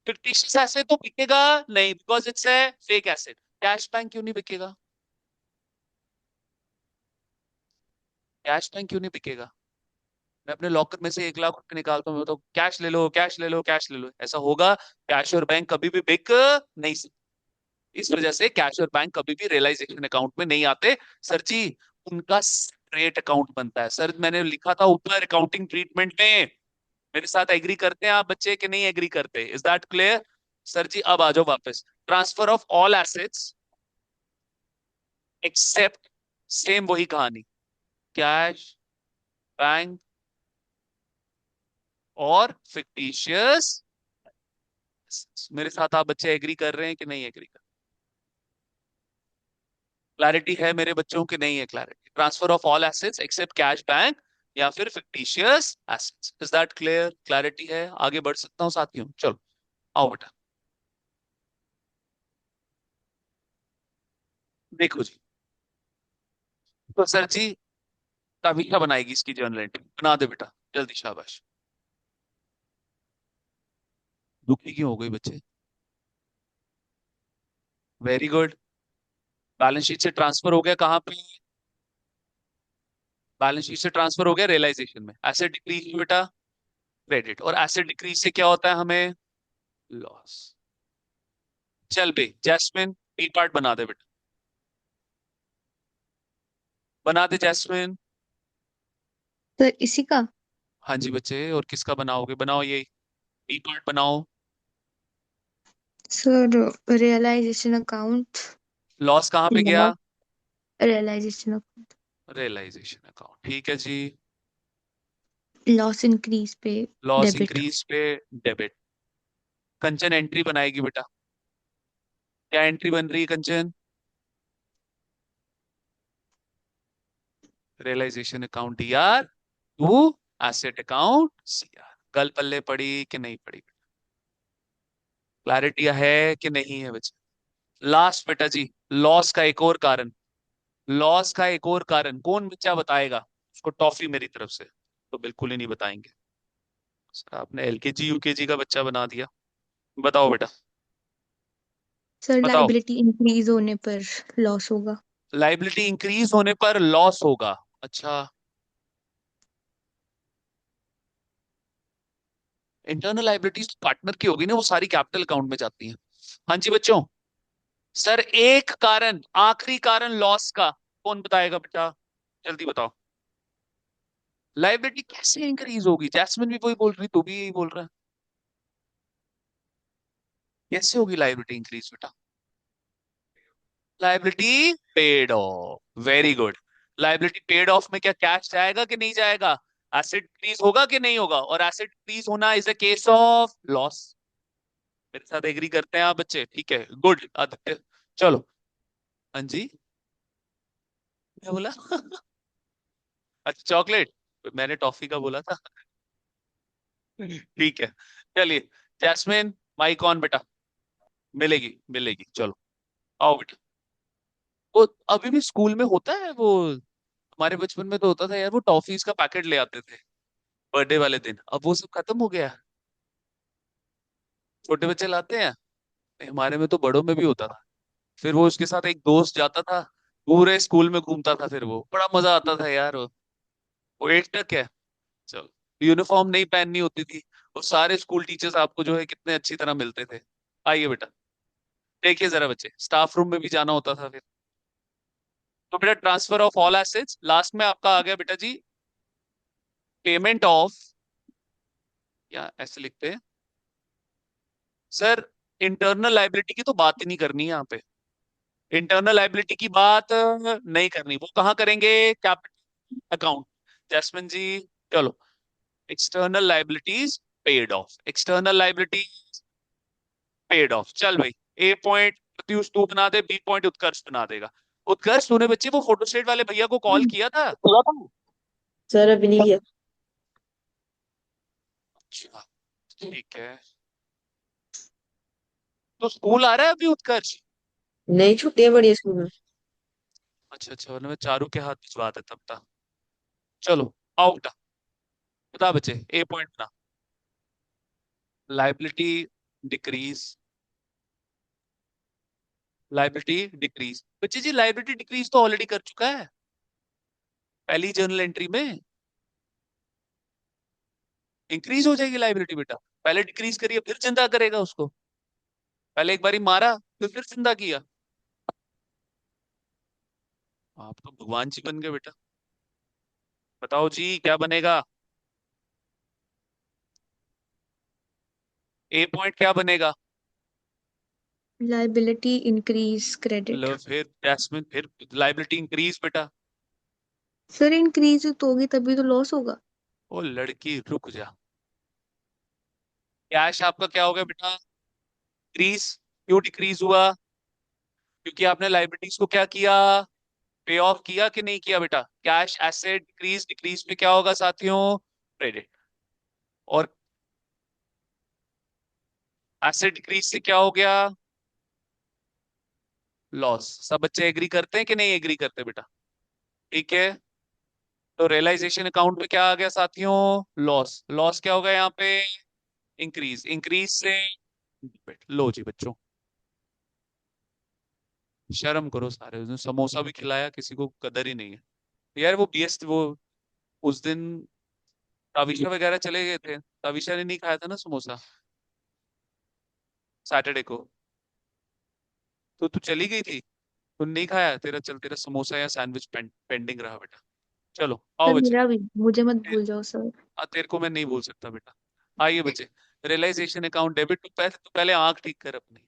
फिक्टिशियस एसेट तो बिकेगा नहीं, because it's a fake asset. Cash bank क्यों नहीं बिकेगा? कैश बैंक क्यों नहीं बिकेगा? मैं अपने लॉकर में से 1 लाख रुपए निकालता हूँ तो कैश ले लो, कैश ले लो, कैश ले लो, ऐसा होगा? कैश और बैंक कभी भी बिक नहीं सकते। इस वजह से कैश और बैंक कभी भी रियलाइजेशन अकाउंट में नहीं आते सर जी। उनका सेपरेट अकाउंट बनता है सर, मैंने लिखा था ऊपर अकाउंटिंग ट्रीटमेंट में। मेरे साथ एग्री करते हैं आप बच्चे कि नहीं एग्री करते? Is that clear? सर जी अब आ जाओ वापस। Transfer of all assets except, same वही कहानी, कैश, बैंक और फिक्टिशियस। मेरे साथ आप बच्चे एग्री कर रहे हैं कि नहीं एग्री कर? क्लैरिटी है मेरे बच्चों की नहीं है? Clarity, transfer of all assets except cash bank या फिर fictitious assets. Is that clear? Clarity है? आगे बढ़ सकता हूँ साथियों? चलो आओ बेटा। देखो जी, तो सर जी कविता बनाएगी इसकी जर्नल एंट्री, बना दे बेटा जल्दी, शाबाश। दुखी क्यों हो गई बच्चे? Very good. बैलेंस शीट से ट्रांसफर हो गया कहाँ पे? बैलेंस शीट से ट्रांसफर हो गया रियलाइजेशन में। एसेट डिक्रीज बेटा क्रेडिट, और एसेट डिक्रीज से क्या होता है हमें? लॉस। चल बे जैस्मिन, बी पार्ट बना दे बेटा, बना दे जैस्मिन। तो इसी का। हाँ जी बच्चे, और किसका बनाओगे? बनाओ ये बी पार्ट बनाओ। Sir realisation account. लॉस कहाँ पे गया? Loss. Realisation account. Realisation account, ठीक है जी। लॉस इंक्रीज पे लॉस डेबिट। इंक्रीज पे डेबिट। कंचन एंट्री बनाएगी बेटा। क्या एंट्री बन रही है Kanchan? Realisation account DR to asset account CR. गल पल्ले पड़ी कि नहीं पड़ी? क्लैरिटी है कि नहीं है बच्चे? लास्ट बेटा जी, लॉस का एक और कारण। लॉस का एक और कारण कौन बच्चा बताएगा? उसको टॉफी मेरी तरफ से। तो बिल्कुल ही नहीं बताएंगे सर, आपने एलकेजी यूकेजी का बच्चा बना दिया। बताओ बेटा। सर बताओ। लाइबिलिटी इंक्रीज होने पर लॉस होगा। लाइबिलिटी इंक्रीज होने पर लॉस होगा। अच्छा। इंटरनल लाइबिलिटीज पार्टनर की होगी ना, वो सारी कैपिटल अकाउंट में जाती हैं। हाँ जी बच्चों। सर एक कारण, आखिरी कारण लॉस का कौन बताएगा बेटा? जल्दी बताओ। लाइबिलिटी कैसे इंक्रीज होगी? जैस्मिन भी वही बोल रही, तू भी यही बोल रहा है। कैसे होगी लाइबिलिटी इंक्रीज बेटा? Liability paid of. Very good. Liability paid of में क्या कैश जाएगा कि नहीं जाएगा? एसेट इंक्रीज होगा कि नहीं होगा? और एसेट इंक्रीज होना is a case of loss. मेरे साथ एग्री करते हैं आप बच्चे? ठीक है, गुड आदित्य। चलो। हाँ जी। क्या बोला? अच्छा चॉकलेट। मैंने टॉफी का बोला था। ठीक है। चलिए। जैस्मिन, माइक ऑन बेटा। मिलेगी मिलेगी, चलो। आओ बेटा। वो अभी भी स्कूल में होता है वो? हमारे बचपन में तो होता था यार, वो टॉफीज का पैकेट ले आते थे बर्थडे वाले दिन। अब वो सब खत्म हो गया है। छोटे बच्चे लाते हैं। हमारे में तो बड़ों में भी होता था। फिर वो उसके साथ एक दोस्त जाता था, पूरे स्कूल में घूमता था, फिर वो बड़ा मजा आता था यार। वो एक टक है। चलो। यूनिफॉर्म नहीं पहननी होती थी। वो सारे स्कूल टीचर्स आपको जो है कितने अच्छी तरह मिलते थे। आइए बेटा। देखिए जरा बच्चे, स्टाफ रूम में भी जाना होता था फिर। तो बेटा transfer of all assets, last में आपका आ गया बेटा जी पेमेंट ऑफ, या ऐसे लिखते हैं सर, इंटरनल लाइबिलिटी की तो बात ही नहीं करनी है यहाँ पे। इंटरनल लाइबिलिटी की बात नहीं करनी, वो कहाँ करेंगे? Capital account. जैस्मिन जी। चलो। External liabilities paid of. External liabilities paid of. चल भाई। ए पॉइंट प्रत्युष तू बना दे, बी पॉइंट उत्कर्ष बना देगा। उत्कर्ष तूने बच्चे वो फोटोस्टेट वाले भैया को कॉल किया था? सर अभी नहीं किया। अच्छा। ठीक है। तो स्कूल आ रहा है अभी उत्कर्ष? नहीं, छुट्टियां पड़ी है स्कूल में। अच्छा अच्छा, वरना मैं चारू के हाथ भिजवा देता बता। चलो। आओ बेटा। बता बच्चे, ए पॉइंट बना। Liability decrease. लाइबिलिटी डिक्रीज बच्चे जी, लाइबिलिटी डिक्रीज तो ऑलरेडी कर चुका है पहली जर्नल एंट्री में। इंक्रीज हो जाएगी लाइबिलिटी बेटा। पहले डिक्रीज करिए फिर जिंदा करेगा उसको। पहले एक बारी मारा, फिर जिंदा किया। आप तो भगवान जी बन गए बेटा। बताओ जी क्या बनेगा? ए पॉइंट क्या बनेगा? Liability increase credit. लो फिर जैस्मिन, फिर लाइबिलिटी इंक्रीज बेटा। सर इंक्रीज तो होगी तभी तो लॉस होगा। ओ लड़की रुक जा। कैश आपका क्या हो गया बेटा? डिक्रीज। क्यों डिक्रीज हुआ? क्योंकि आपने लाइबिलिटीज को क्या किया? पे ऑफ किया कि नहीं किया बेटा? कैश एसेट डिक्रीज, डिक्रीज पे क्या होगा साथियों? क्रेडिट। और एसेट डिक्रीज से क्या हो गया? लॉस। सब बच्चे एग्री करते हैं कि नहीं एग्री करते बेटा? ठीक है। तो रियलाइजेशन अकाउंट में क्या आ गया साथियों? लॉस। लॉस क्या होगा यहाँ पे? इंक्रीज। इंक्रीज से डेबिट। लो जी बच्चों, शर्म करो सारे, उसने समोसा भी खिलाया, किसी को कदर ही नहीं है यार। वो बीएस वो उस दिन ताविशा वगैरह चले गए थे, ताविशा ने नहीं खाया था ना समोसा सैटरडे को। तो तू चली गई थी, तू नहीं खाया, तेरा चल तेरा समोसा या सैंडविच पेंडिंग रहा बेटा। चलो आओ सर बच्चे। मेरा भी, मुझे मत ते- भूल जाओ सर। तेरे को मैं नहीं भूल सकता बेटा। आइए बच्चे। रियलाइजेशन अकाउंट डेबिट, तू पहले आंख ठीक कर अपनी।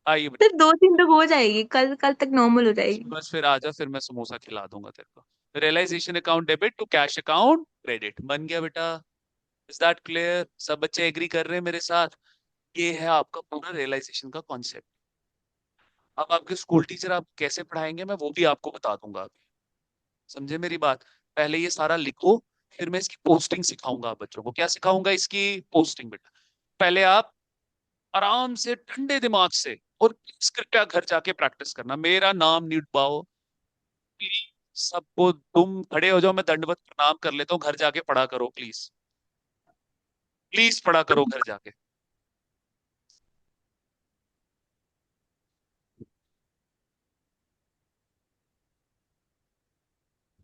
आइए बेटा। सर 2 दिन तक हो जाएगी, कल कल तक नॉर्मल हो जाएगी। बस फिर आजा, फिर मैं समोसा खिला दूंगा तेरे को। Realisation account debit to cash account credit बन गया बेटा। Is that clear? सब बच्चे एग्री कर रहे हैं मेरे साथ? ये है आपका पूरा रियलाइजेशन का कॉन्सेप्ट। अब आपके स्कूल टीचर आप कैसे पढ़ाएंगे मैं वो भी आपको बता दूंगा अभी। समझे मेरी बात? पहले ये सारा लिखो, फिर मैं इसकी पोस्टिंग सिखाऊंगा आप बच्चों को। क्या सिखाऊंगा? इसकी पोस्टिंग बेटा। पहले आप आराम से ठंडे दिमाग से, और प्लीज कृपया घर जाके प्रैक्टिस करना, मेरा नाम नहीं डुबाओ प्लीज। सबको तुम खड़े हो जाओ, मैं दंडवत प्रणाम कर लेता हूँ। घर जाके पढ़ा करो प्लीज। प्लीज पढ़ा करो घर जाके।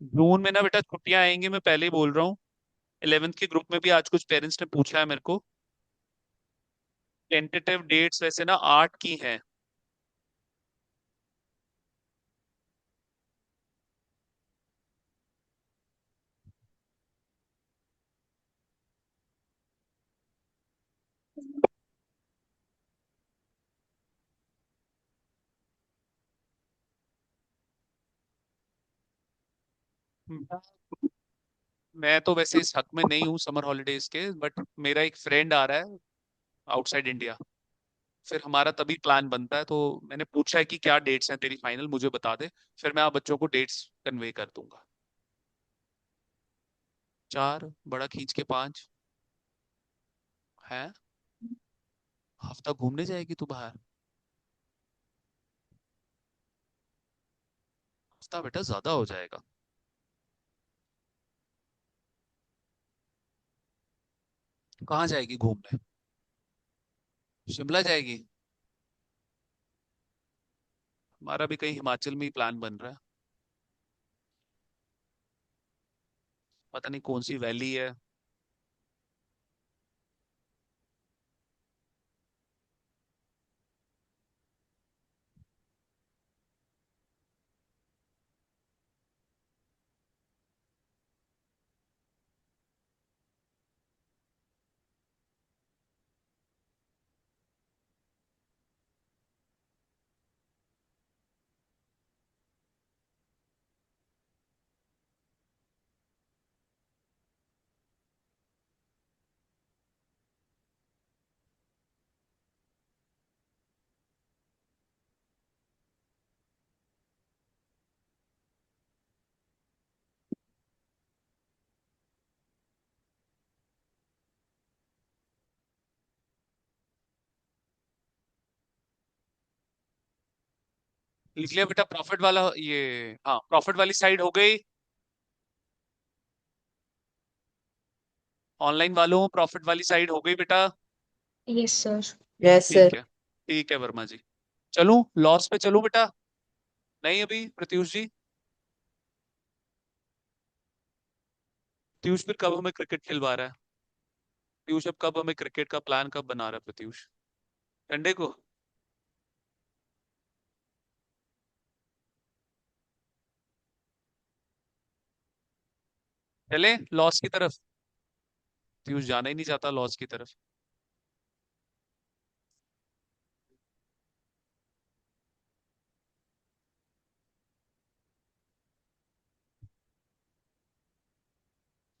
जून में ना बेटा छुट्टियां आएंगी, मैं पहले ही बोल रहा हूँ। 11th के ग्रुप में भी आज कुछ पेरेंट्स ने पूछा है मेरे को। टेंटेटिव डेट्स वैसे ना 8 की हैं। मैं तो वैसे इस हक में नहीं हूँ समर हॉलीडेज के, बट मेरा एक फ्रेंड आ रहा है आउटसाइड इंडिया, फिर हमारा तभी प्लान बनता है। तो मैंने पूछा है कि क्या डेट्स हैं तेरी फाइनल, मुझे बता दे, फिर मैं आप बच्चों को डेट्स कन्वे कर दूंगा। 4 बड़ा खींच के 5 है। हफ्ता घूमने जाएगी तू बाहर? हफ्ता बेटा ज्यादा हो जाएगा। कहाँ जाएगी घूमने? शिमला जाएगी? हमारा भी कहीं हिमाचल में ही प्लान बन रहा है। पता नहीं कौन सी वैली है। लिख लिया बेटा प्रॉफिट वाला ये। हाँ प्रॉफिट वाली साइड हो गई। ऑनलाइन वालों प्रॉफिट वाली साइड हो गई बेटा। Yes sir. Yes sir. ठीक है वर्मा जी। चलूं लॉस पे चलूं बेटा? नहीं अभी प्रत्युष जी? प्रत्युष फिर कब हमें क्रिकेट खिलवा रहा है? प्रत्युष अब कब हमें क्रिकेट का प्लान कब बना रहा है प्रत्युष? संडे को? चले लॉस की तरफ? प्रत्युष जाना ही नहीं चाहता लॉस की तरफ।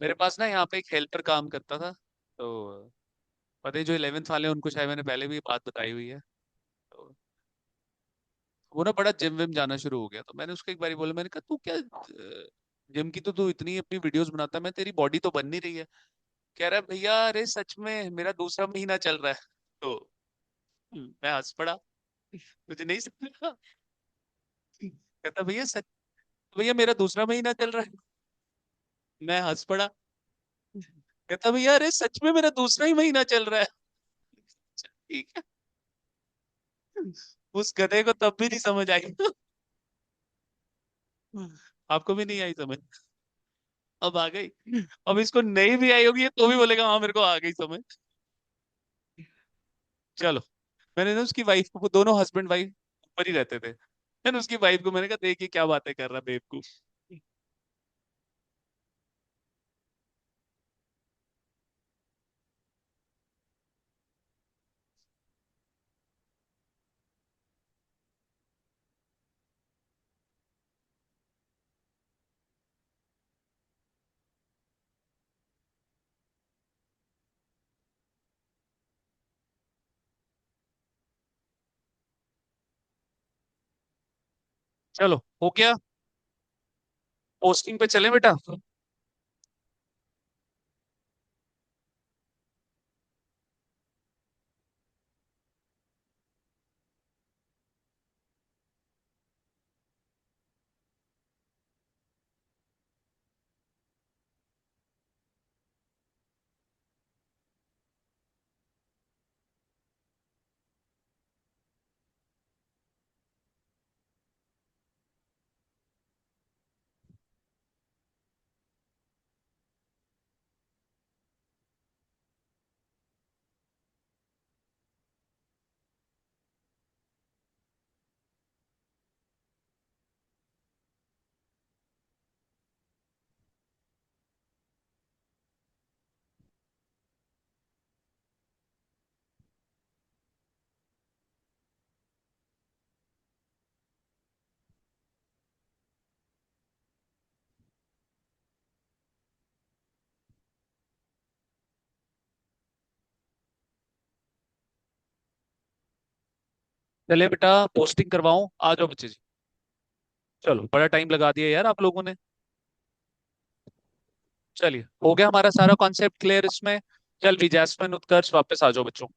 मेरे पास ना यहाँ पे एक हेल्पर काम करता था, तो पता है जो 11th वाले हैं, उनको शायद मैंने पहले भी ये बात बताई हुई है। तो वो ना बड़ा जिम विम जाना शुरू हो गया, तो मैंने उसको एक बार बोला, मैंने कहा तू क्या जिम की तो तू इतनी अपनी वीडियोस बनाता है, मैं तेरी बॉडी तो बन नहीं रही है। कह रहा है भैया अरे सच में मेरा दूसरा महीना चल रहा है। तो मैं हंस पड़ा। मुझे नहीं समझा। कहता भैया सच, भैया मेरा दूसरा महीना चल रहा है। मैं हंस पड़ा। कहता भैया अरे सच में मेरा दूसरा ही महीना चल रहा है। ठीक है। उस गधे को तब भी नहीं समझ आई। आपको भी नहीं आई समझ? अब आ गई। अब इसको नहीं भी आई होगी तो भी बोलेगा हाँ मेरे को आ गई समझ। चलो। मैंने ना उसकी वाइफ को, दोनों हस्बैंड वाइफ ऊपर ही रहते थे, मैंने उसकी वाइफ को मैंने कहा देखिए क्या बातें कर रहा बेवकूफ। चलो हो गया, पोस्टिंग पे चले बेटा। चले बेटा, पोस्टिंग करवाऊं, आ जाओ बच्चे जी। चलो, बड़ा टाइम लगा दिया यार आप लोगों ने। चलिए, हो गया हमारा सारा कॉन्सेप्ट क्लियर इसमें। चल भी, जैस्मिन उत्कर्ष वापस आ जाओ बच्चों।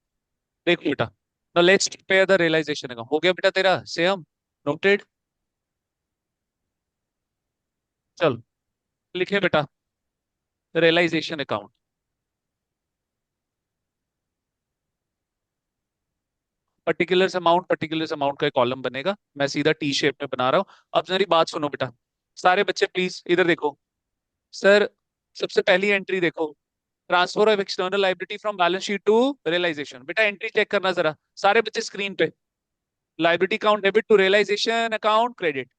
देखो बेटा, now let's prepare the realization account। हो गया बेटा तेरा सेम, नोटेड। चल, लिखे बेटा, रियलाइजेशन अकाउंट। पर्टिकुलर अमाउंट का एक कॉलम बनेगा, मैं सीधा टी शेप में बना रहा हूँ। अब मेरी बात सुनो बेटा, सारे बच्चे प्लीज इधर देखो। सर, सबसे पहली एंट्री देखो, transfer of external liability from balance sheet to realisation. बेटा एंट्री चेक करना जरा, सारे बच्चे स्क्रीन पे। Liability account debit to realisation account credit.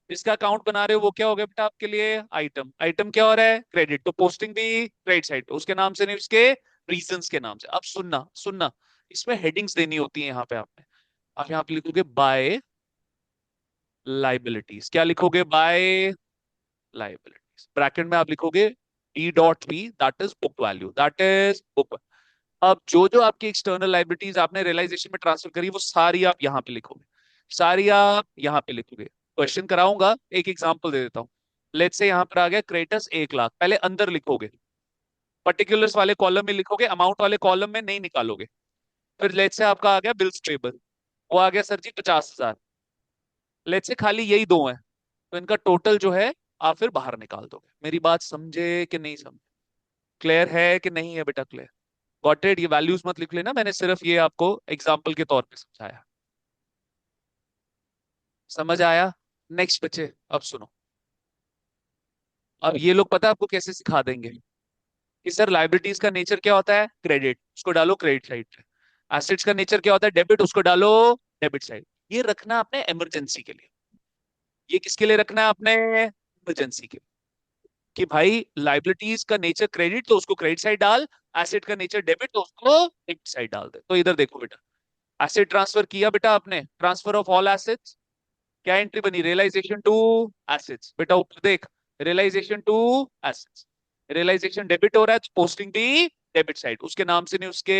इसका अकाउंट बना रहे हो, वो क्या हो गया बेटा आपके लिए? आइटम। आइटम क्या हो रहा है? क्रेडिट। तो पोस्टिंग भी क्रेडिट साइड पे, उसके नाम से नहीं, उसके रीजंस के नाम से। अब सुनना सुनना, इसमें हेडिंग्स देनी होती है यहाँ पे आपने। आप यहाँ पे लिखोगे बाय लाइबिलिटीज। क्या लिखोगे? Bye liabilities. ब्रैकेट में आप लिखोगे D dot P, that is book value, that is book. अब जो जो आपकी एक्सटर्नल लाइबिलिटीज आपने रियलाइजेशन में ट्रांसफर करी, वो सारी आप यहाँ पे लिखोगे, सारी आप यहाँ पे लिखोगे। क्वेश्चन कराऊंगा, एक एग्जांपल दे देता हूँ। लेट्स से यहाँ पर आ गया क्रेटस 1 लाख, पहले अंदर लिखोगे, पर्टिकुलर्स वाले कॉलम में लिखोगे, अमाउंट वाले कॉलम में नहीं निकालोगे। फिर लेट्स से आपका आ गया बिल्स पेबल, वो आ गया सर जी 50,000। लेट्स से खाली यही दो हैं, तो इनका टोटल जो है आप फिर बाहर निकाल दोगे। मेरी बात समझे कि नहीं समझे? क्लियर है कि नहीं है बेटा? क्लियर? Got it? ये वैल्यूज मत लिख लेना, मैंने सिर्फ ये आपको एग्जाम्पल के तौर पे समझाया। समझ आया? नेक्स्ट बच्चे, अब सुनो। अब ये लोग पता है आपको कैसे सिखा देंगे कि सर लाइबिलिटीज का नेचर क्या होता है? क्रेडिट, उसको डालो क्रेडिट साइड पे। एसेट्स का नेचर क्या होता है? डेबिट, उसको डालो डेबिट साइड। ये रखना आपने इमरजेंसी के लिए। ये किसके लिए रखना है आपने? इमरजेंसी के लिए। कि भाई लाइबिलिटीज का नेचर क्रेडिट, तो उसको क्रेडिट साइड डाल। एसेट का नेचर डेबिट, तो उसको डेबिट साइड डाल दे। तो इधर देखो बेटा, एसेट ट्रांसफर किया बेटा आपने, ट्रांसफर ऑफ ऑल एसेट्स। क्या एंट्री बनी? Realisation to assets. बेटा ऊपर देख, realisation to assets. Realisation debit हो रहा है, तो पोस्टिंग भी डेबिट साइड, उसके नाम से नहीं, उसके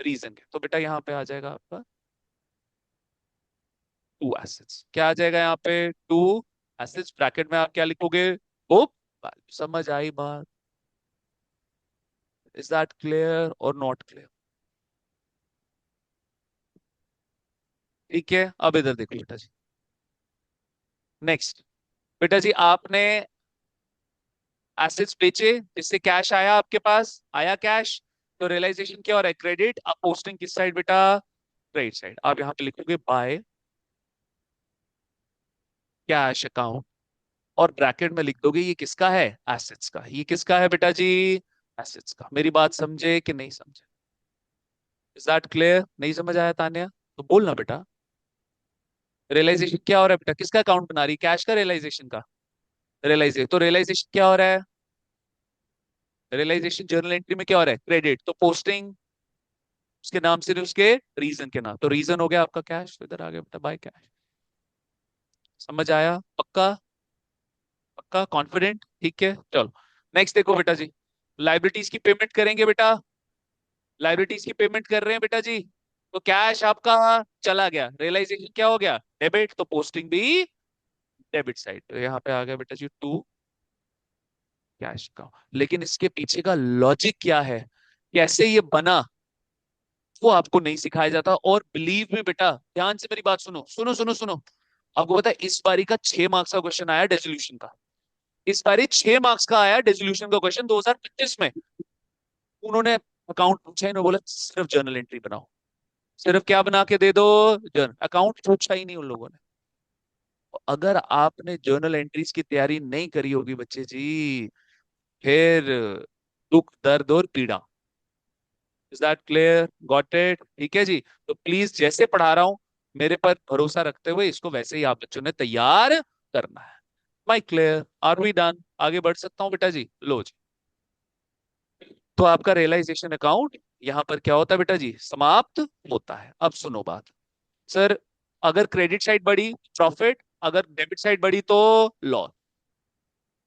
रीजन के। तो बेटा यहाँ पे आ जाएगा आपका टू एसेट्स। क्या आ जाएगा यहाँ पे? To assets. ब्रैकेट में आप क्या लिखोगे? Book value. समझ आई बात? इज दैट क्लियर और नॉट क्लियर? ठीक है, अब इधर देखो बेटा जी। नेक्स्ट बेटा जी, आपने एसेट्स बेचे, जिससे कैश आया आपके पास, आया कैश। तो रियलाइजेशन क्या हो रहा है? क्रेडिट। अब पोस्टिंग किस साइड बेटा? Credit side. आप यहाँ पे लिखोगे बाय कैश अकाउंट, और ब्रैकेट में लिख दोगे ये किसका है? एसेट्स का। ये किसका है बेटा जी? एसेट्स का। मेरी बात समझे कि नहीं समझे? Is that clear? नहीं समझ आया तान्या तो बोलना बेटा। रियलाइजेशन क्या हो रहा है बेटा? किसका अकाउंट बना रही है? कैश का, रियलाइजेशन का? रियलाइजेशन। तो रियलाइजेशन क्या हो रहा है? रियलाइजेशन जर्नल एंट्री में क्या हो रहा है? क्रेडिट। तो पोस्टिंग उसके नाम से नहीं, उसके रीजन के नाम। तो रीजन हो गया आपका कैश, तो इधर आ गया बेटा बाय कैश। समझ आया? पक्का? पक्का कॉन्फिडेंट? ठीक है, चलो नेक्स्ट देखो बेटा जी। लाइबिलिटीज की पेमेंट करेंगे बेटा, लाइबिलिटीज की पेमेंट कर रहे हैं बेटा जी। तो कैश आपका चला गया, रियलाइजेशन क्या हो गया? डेबिट। तो पोस्टिंग भी डेबिट साइड। तो यहाँ पे आ गया बेटा जी टू कैश का। लेकिन इसके पीछे का लॉजिक क्या है, कैसे ये बना, वो आपको नहीं सिखाया जाता। और बिलीव में बेटा, ध्यान से मेरी बात सुनो सुनो सुनो सुनो, आपको पता है इस बारी का 6 मार्क्स का क्वेश्चन आया डेसोल्यूशन का। इस बारी 6 मार्क्स का आया डेसोल्यूशन का क्वेश्चन 2025 में। उन्होंने अकाउंट पूछा, इन्होंने बोला सिर्फ जर्नल एंट्री बनाओ, सिर्फ क्या बना के दे दो, जर्नल। अकाउंट पूछा ही नहीं उन लोगों ने। अगर आपने जर्नल एंट्रीज की तैयारी नहीं करी होगी बच्चे जी, फिर दुख दर्द और पीड़ा। Is that clear, got it? ठीक है जी। तो प्लीज जैसे पढ़ा रहा हूं, मेरे पर भरोसा रखते हुए इसको वैसे ही आप बच्चों ने तैयार करना है। My clear, are we done? आगे बढ़ सकता हूँ बेटा जी? लो जी। तो आपका रियलाइजेशन अकाउंट यहाँ पर क्या होता है बेटा जी, समाप्त होता है। अब सुनो बात। सर, अगर क्रेडिट साइड बढ़ी प्रॉफिट, अगर डेबिट साइड बढ़ी तो लॉस।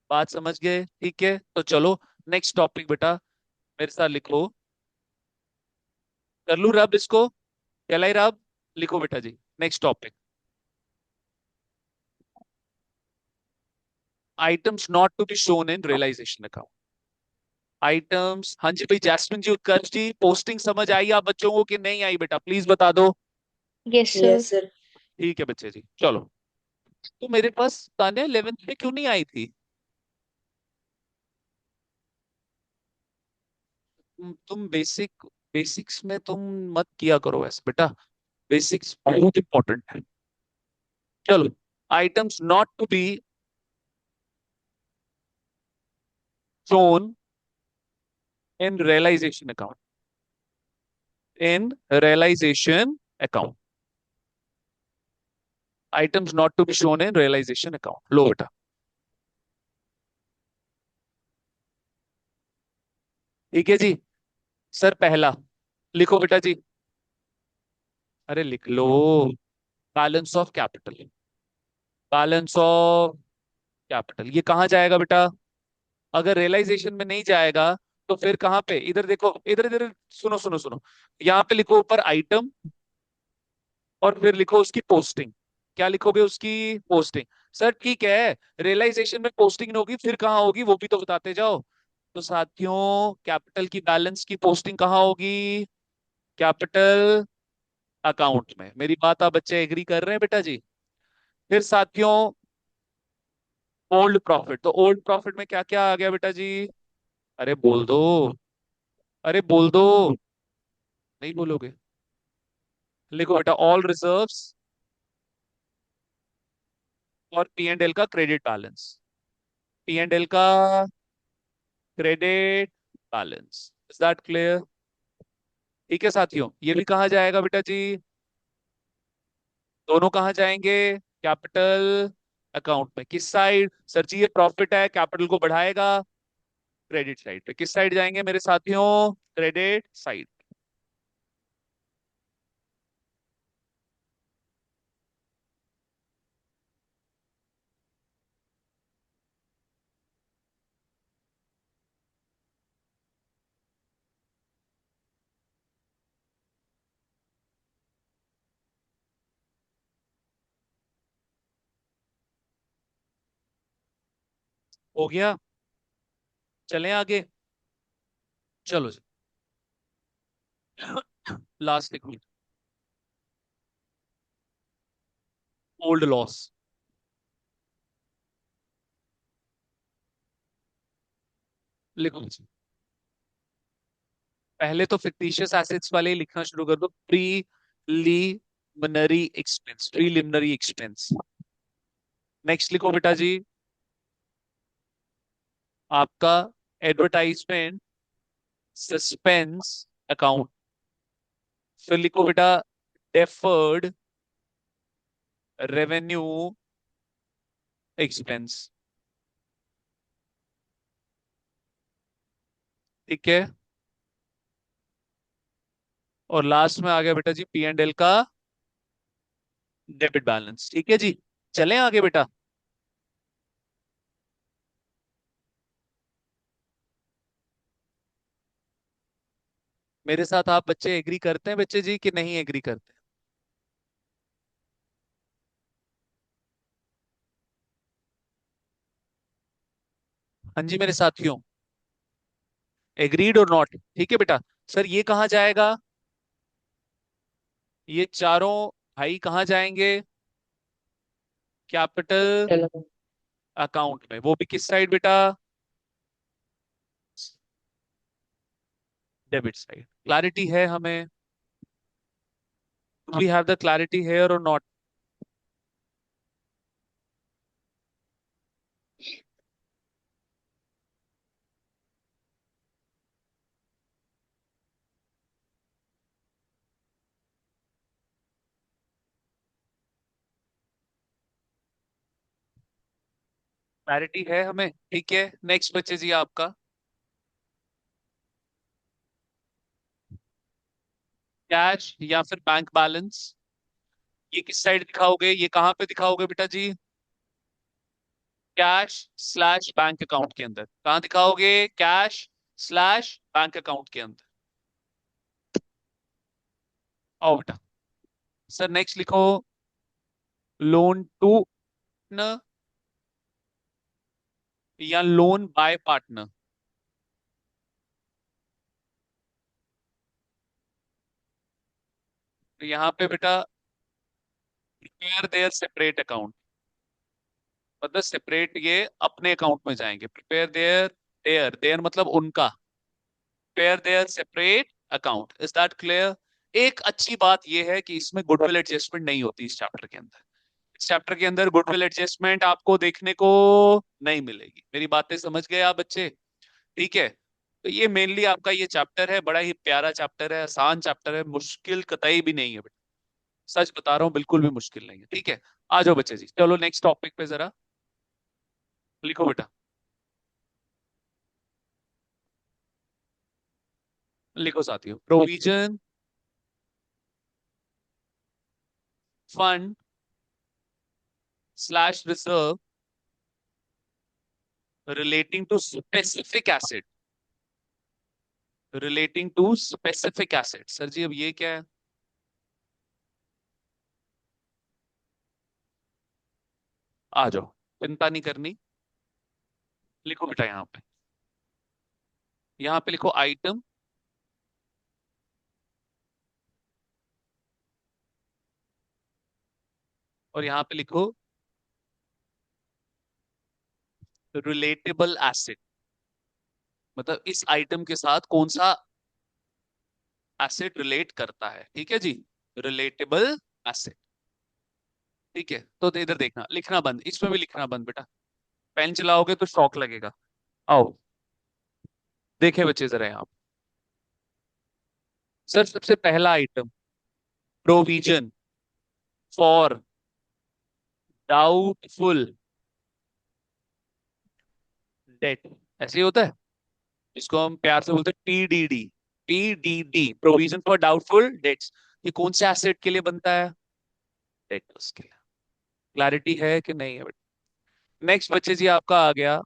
बात समझ गए? ठीक है, तो चलो नेक्स्ट टॉपिक बेटा, मेरे साथ लिखो। कर लू रब इसको? कहलाई रब? लिखो बेटा जी next topic, items not to be shown in realisation account. Items, हाँ जी भाई, जैस्मिन जी, उत्कर्ष जी, पोस्टिंग समझ आई आप बच्चों को कि नहीं आई बेटा, प्लीज बता दो। Yes sir. Yes sir. ठीक है बच्चे जी, चलो। तो मेरे पास तान्या 11th में क्यों नहीं आई थी? तुम बेसिक्स में तुम मत किया करो ऐसे बेटा, बेसिक्स बहुत इंपॉर्टेंट है। चलो, items not to be shown in realisation account, in realisation account, items not to be shown in realisation account. लो बेटा, ठीक है जी। सर पहला, लिखो बेटा जी, अरे लिख लो, balance of capital. Balance of capital ये कहाँ जाएगा बेटा? अगर रियलाइजेशन में नहीं जाएगा तो फिर कहाँ पे? इधर देखो, इधर इधर, सुनो सुनो सुनो, यहाँ पे लिखो ऊपर आइटम, और फिर लिखो उसकी पोस्टिंग। क्या लिखोगे? उसकी पोस्टिंग। सर ठीक है, रियलाइजेशन में पोस्टिंग नहीं होगी, फिर कहाँ होगी वो भी तो बताते जाओ। तो साथियों, कैपिटल की बैलेंस की पोस्टिंग कहाँ होगी? कैपिटल अकाउंट में। मेरी बात आप बच्चे एग्री कर रहे हैं बेटा जी? फिर साथियों, ओल्ड प्रॉफिट। तो ओल्ड प्रॉफिट में क्या क्या आ गया बेटा जी? अरे बोल दो, अरे बोल दो, नहीं बोलोगे? लिखो बेटा, ऑल रिजर्व्स और पी एंड एल का credit balance. P and L का credit balance. Is that clear? ठीक है साथियों, ये भी कहा जाएगा बेटा जी? दोनों कहाँ जाएंगे? कैपिटल अकाउंट में। किस साइड? सर जी ये प्रॉफिट है, कैपिटल को बढ़ाएगा, क्रेडिट साइड पे। किस साइड जाएंगे मेरे साथियों? Credit side. हो गया? चलें आगे? चलो जी, लास्ट एक मिनट, ओल्ड लॉस। लिखो जी, पहले तो फिक्टिशियस एसेट्स वाले ही लिखना शुरू कर दो। Preliminary expense, preliminary expense. Next लिखो बेटा जी, आपका एडवर्टाइजमेंट सस्पेंस अकाउंट। फिर लिखो बेटा, डेफर्ड रेवेन्यू एक्सपेंस। ठीक है, और लास्ट में आ गया बेटा जी पी एंड एल का डेबिट बैलेंस। ठीक है जी, चलें आगे बेटा? मेरे साथ आप बच्चे एग्री करते हैं बच्चे जी कि नहीं एग्री करते? हाँ जी मेरे साथियों, एग्रीड और नॉट? ठीक है बेटा। सर ये कहाँ जाएगा? ये चारों भाई कहाँ जाएंगे? कैपिटल चलो। अकाउंट में, वो भी किस साइड बेटा? Debit side. क्लैरिटी है हमें? We have the clarity here और नॉट? क्लैरिटी है हमें? ठीक है, नेक्स्ट बच्चे जी आपका कैश या फिर बैंक बैलेंस। ये किस साइड दिखाओगे? ये कहाँ पे दिखाओगे बेटा जी? कैश स्लैश बैंक अकाउंट के अंदर। कहाँ दिखाओगे? कैश स्लैश बैंक अकाउंट के अंदर। आओ बेटा। सर नेक्स्ट लिखो, लोन टू पार्टनर या लोन बाय पार्टनर। तो यहाँ पे बेटा प्रिपेयर देयर सेपरेट अकाउंट, मतलब सेपरेट ये अपने अकाउंट में जाएंगे। प्रिपेयर देयर, देयर देयर मतलब उनका, prepare their separate account. Is that clear? एक अच्छी बात यह है कि इसमें गुडविल एडजस्टमेंट नहीं होती इस चैप्टर के अंदर। इस चैप्टर के अंदर गुडविल एडजस्टमेंट आपको देखने को नहीं मिलेगी। मेरी बातें समझ गए आप बच्चे? ठीक है। तो ये मेनली आपका ये चैप्टर है, बड़ा ही प्यारा चैप्टर है, आसान चैप्टर है, मुश्किल कतई भी नहीं है बेटा। सच बता रहा हूँ, बिल्कुल भी मुश्किल नहीं है। ठीक है, आ जाओ बच्चे जी, चलो नेक्स्ट टॉपिक पे जरा लिखो बेटा। लिखो साथियों, provision fund slash reserve relating to specific asset. Relating to specific asset, sir जी अब ये क्या है? आ जाओ, चिंता नहीं करनी। लिखो बेटा यहाँ पे, यहाँ पे लिखो आइटम, और यहाँ पे लिखो रिलेटेबल एसेट। मतलब इस आइटम के साथ कौन सा एसेट रिलेट करता है। ठीक है जी, रिलेटेबल एसेट। ठीक है, तो इधर देखना, लिखना बंद, इसमें भी लिखना बंद बेटा। पेन चलाओगे तो शॉक लगेगा। आओ देखे बच्चे जरा यहाँ। सर सबसे पहला item, provision for doubtful debt, ऐसे ही होता है। इसको हम प्यार से बोलते हैं PDD. PDD, provision for doubtful debts. ये कौन से एसेट के लिए बनता है? डेटर्स के लिए। क्लैरिटी है कि नहीं है बेटा? नेक्स्ट बच्चे जी आपका आ गया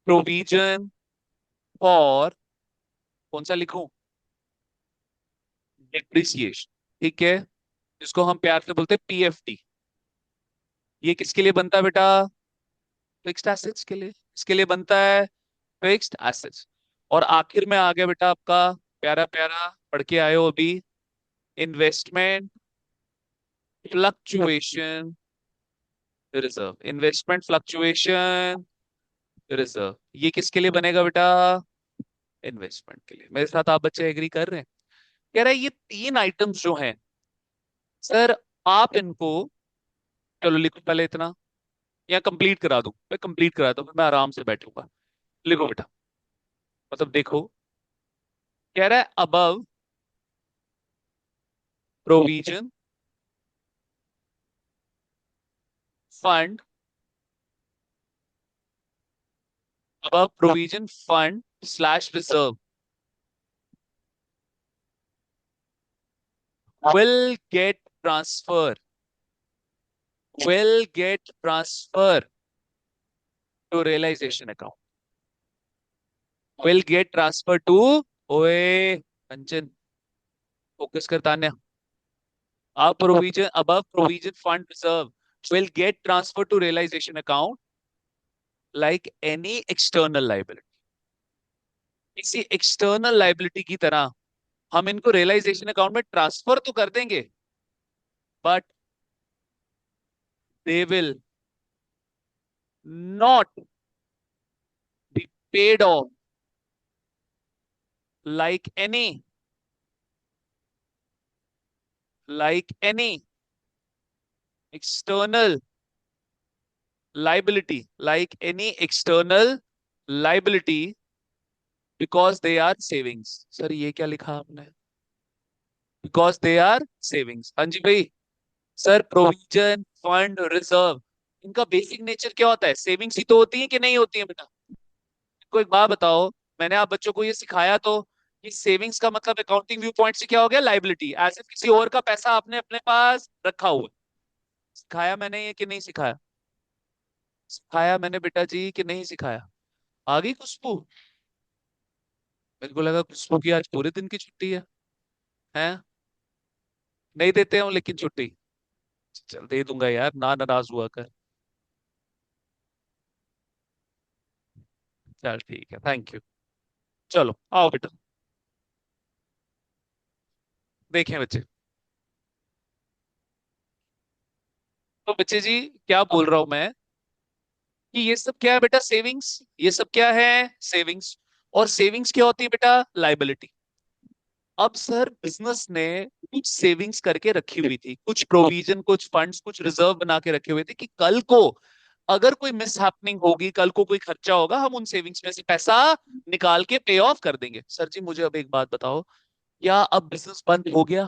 प्रोविजन फॉर, कौन सा लिखूं? डिप्रिसिएशन। ठीक है, जिसको हम प्यार से बोलते हैं पीएफटी। ये किसके लिए बनता है बेटा? फिक्स्ड एसेट्स के लिए। इसके लिए बनता है फिक्स्ड एसेट्स। और आखिर में आ गया बेटा आपका प्यारा प्यारा, पढ़ के आए हो अभी, investment fluctuation reserve. Investment fluctuation reserve, ये किसके लिए बनेगा बेटा? इन्वेस्टमेंट के लिए। मेरे साथ आप बच्चे एग्री कर रहे हैं? कह रहा है ये तीन आइटम्स जो हैं सर, आप इनको, चलो लिखो पहले इतना, या कंप्लीट करा दूं? मैं कंप्लीट करा दूं, फिर मैं आराम से बैठूंगा। लिखो बेटा, मतलब देखो, कह रहा है above provision fund, above provision fund slash reserve will get transfer, will get transfer to realization account, will get transfer to, ओए कंचन फोकस कर तान्या, अब provision above provision fund reserve will get transfer to realization account like any external liability, किसी external liability की तरह हम इनको realisation account में transfer तो कर देंगे, but they will not be paid off like any external liability because they are savings। Sir ये क्या लिखा आपने? Because they are savings. हाँ जी भाई। सर प्रोविजन, फंड, रिजर्व, इनका बेसिक नेचर क्या होता है? सेविंग्स ही तो होती है कि नहीं होती है बेटा? को एक बात बताओ, मैंने आप बच्चों को ये सिखाया तो कि सेविंग्स का मतलब अकाउंटिंग व्यू पॉइंट से क्या हो गया? लाइबिलिटी, एज इफ किसी और का पैसा आपने अपने पास रखा हुआ है। सिखाया मैंने ये कि नहीं सिखाया? सिखाया मैंने बेटा जी कि नहीं सिखाया? आ गई खुशबू? मेरे को लगा खुशबू की आज पूरे दिन की छुट्टी है। हैं? नहीं देते हो लेकिन छुट्टी? चल दे दूंगा यार, ना नाराज हुआ कर। चल ठीक है, थैंक यू। चलो आओ बेटा, देखें बच्चे। तो बच्चे जी क्या बोल रहा हूं मैं कि ये सब क्या है बेटा? सेविंग्स। ये सब क्या है? सेविंग्स। और सेविंग्स क्या होती है बेटा? लाइबिलिटी। अब सर बिजनेस ने कुछ सेविंग्स करके रखी हुई थी, कुछ प्रोविजन, कुछ फंड्स, कुछ रिजर्व बना के रखे हुए थे कि कल को अगर कोई मिस हैपनिंग होगी, कल को कोई खर्चा होगा, हम उन सेविंग्स में से पैसा निकाल के पे ऑफ कर देंगे। सर जी मुझे अब एक बात बताओ, क्या अब बिजनेस बंद हो गया?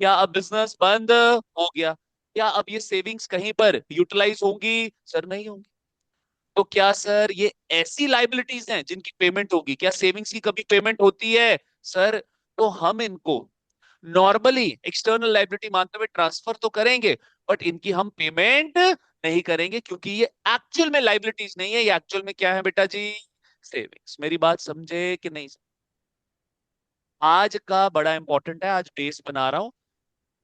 क्या अब बिजनेस बंद हो गया? क्या अब ये सेविंग्स कहीं पर यूटिलाइज होंगी? सर नहीं होंगी। तो क्या सर ये ऐसी लाइबिलिटीज हैं जिनकी पेमेंट होगी? क्या सेविंग्स की कभी पेमेंट होती है? सर तो हम इनको नॉर्मली एक्सटर्नल लाइबिलिटी मानते हुए ट्रांसफर तो करेंगे, बट इनकी हम पेमेंट नहीं करेंगे, क्योंकि ये एक्चुअल में लाइबिलिटीज नहीं है, ये एक्चुअल में क्या है बेटा जी? सेविंग्स। मेरी बात समझे कि नहीं? आज का बड़ा इंपॉर्टेंट है, आज बेस बना रहा हूं।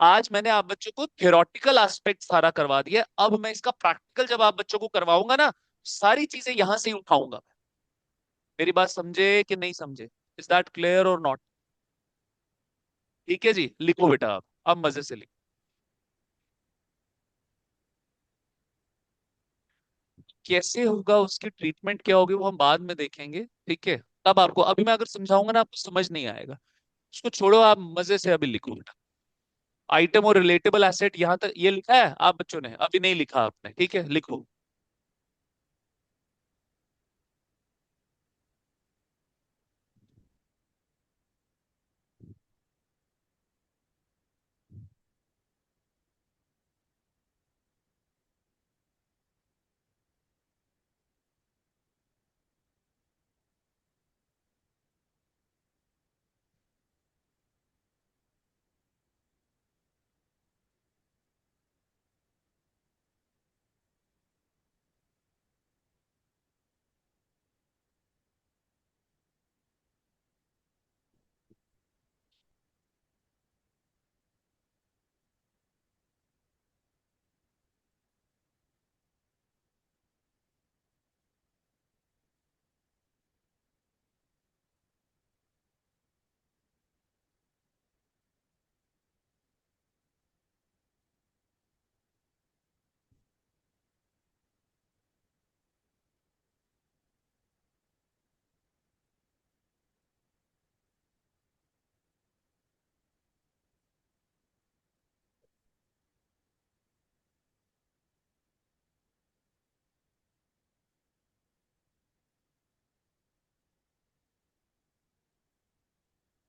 आज मैंने आप बच्चों को थियोरटिकल एस्पेक्ट सारा करवा दिया, अब मैं इसका प्रैक्टिकल जब आप बच्चों को करवाऊंगा ना, सारी चीजें यहां से ही उठाऊंगा। मेरी बात समझे कि नहीं समझे? इज दैट क्लियर और नॉट? ठीक है जी, लिखो बेटा आप, अब मजे से लिखो। कैसे होगा, उसकी ट्रीटमेंट क्या होगी, वो हम बाद में देखेंगे, ठीक है? तब आपको, अभी मैं अगर समझाऊंगा ना आपको समझ नहीं आएगा। उसको छोड़ो, आप मजे से अभी लिखो बेटा। आइटम और रिलेटेबल एसेट, यहां तक ये लिखा है आप बच्चों ने? अभी नहीं लिखा आपने, ठीक है लिखो।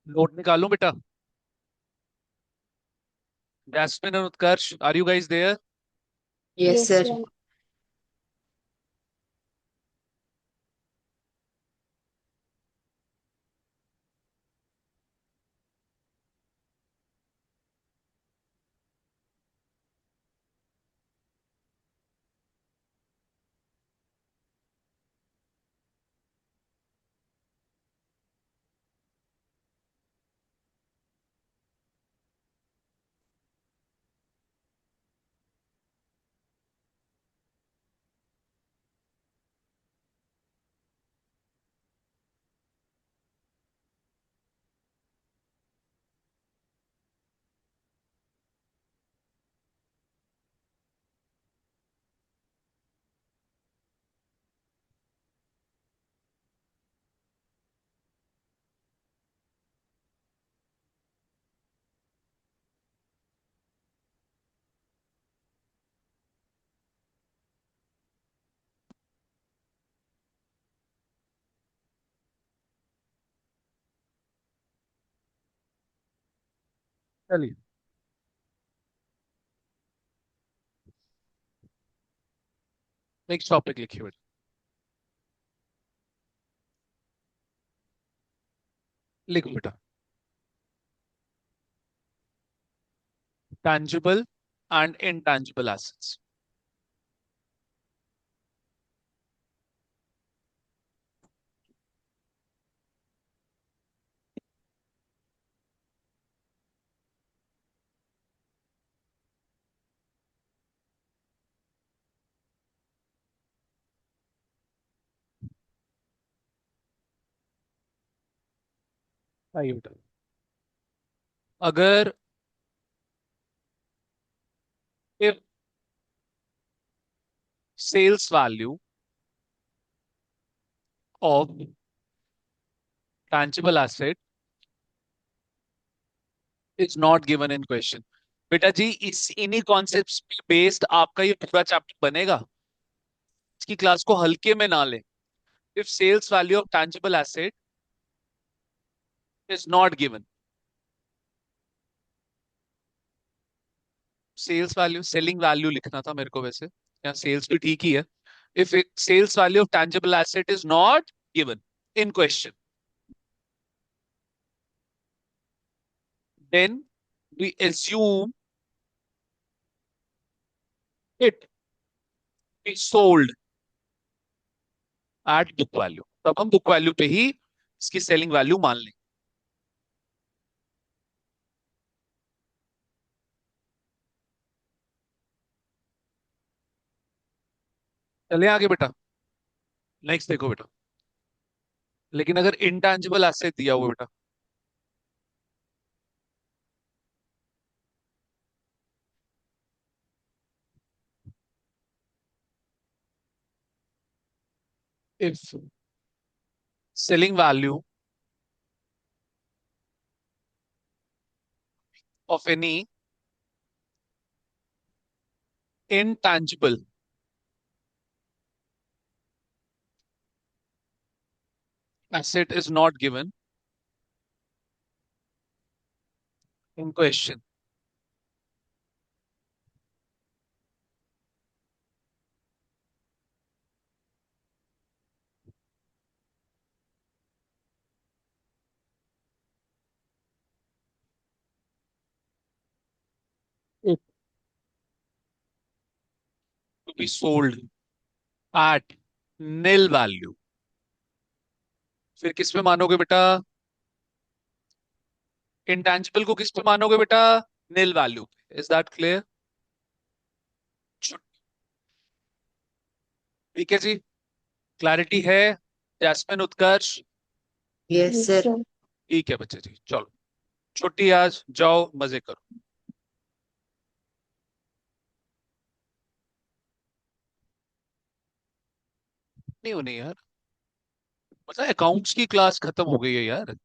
नोट निकालो बेटा। Jasmine and Utkarsh, are you guys there? Yes Yes, sir. sir. चलिए, नेक्स्ट टॉपिक लिखिए बेटा। लिखो बेटा। tangible and intangible assets। आइए बेटा। अगर if sales value of tangible asset is not given in question, बेटा जी इस इन्हीं कॉन्सेप्ट्स पे बेस्ड आपका ये पूरा चैप्टर बनेगा। इसकी क्लास को हल्के में ना ले। If sales value of tangible asset is not given, sales value selling value लिखना था मेरे को वैसे, या सेल्स भी ठीक ही है। If sales value of tangible asset is not given in question, then we assume it is sold at book value। तब हम बुक वैल्यू पे ही इसकी सेलिंग वैल्यू मान लेंगे। चलिए आगे बेटा। नेक्स्ट देखो बेटा। लेकिन अगर इंटेंजिबल एसेट दिया हुआ बेटा, if selling value of any intangible asset is not given in question, it to be sold at nil value। फिर किस पे मानोगे बेटा? इंटेंजिबल को किस पे मानोगे बेटा? नील वैल्यू पे। Is that clear? ठीक है जी, क्लैरिटी है? Jasmine, Utkarsh? Yes Yes, sir. sir. ठीक है बच्चे जी, चलो छुट्टी, आज जाओ मजे करो। नहीं होनी यार, मतलब अकाउंट्स की क्लास खत्म हो गई है यार।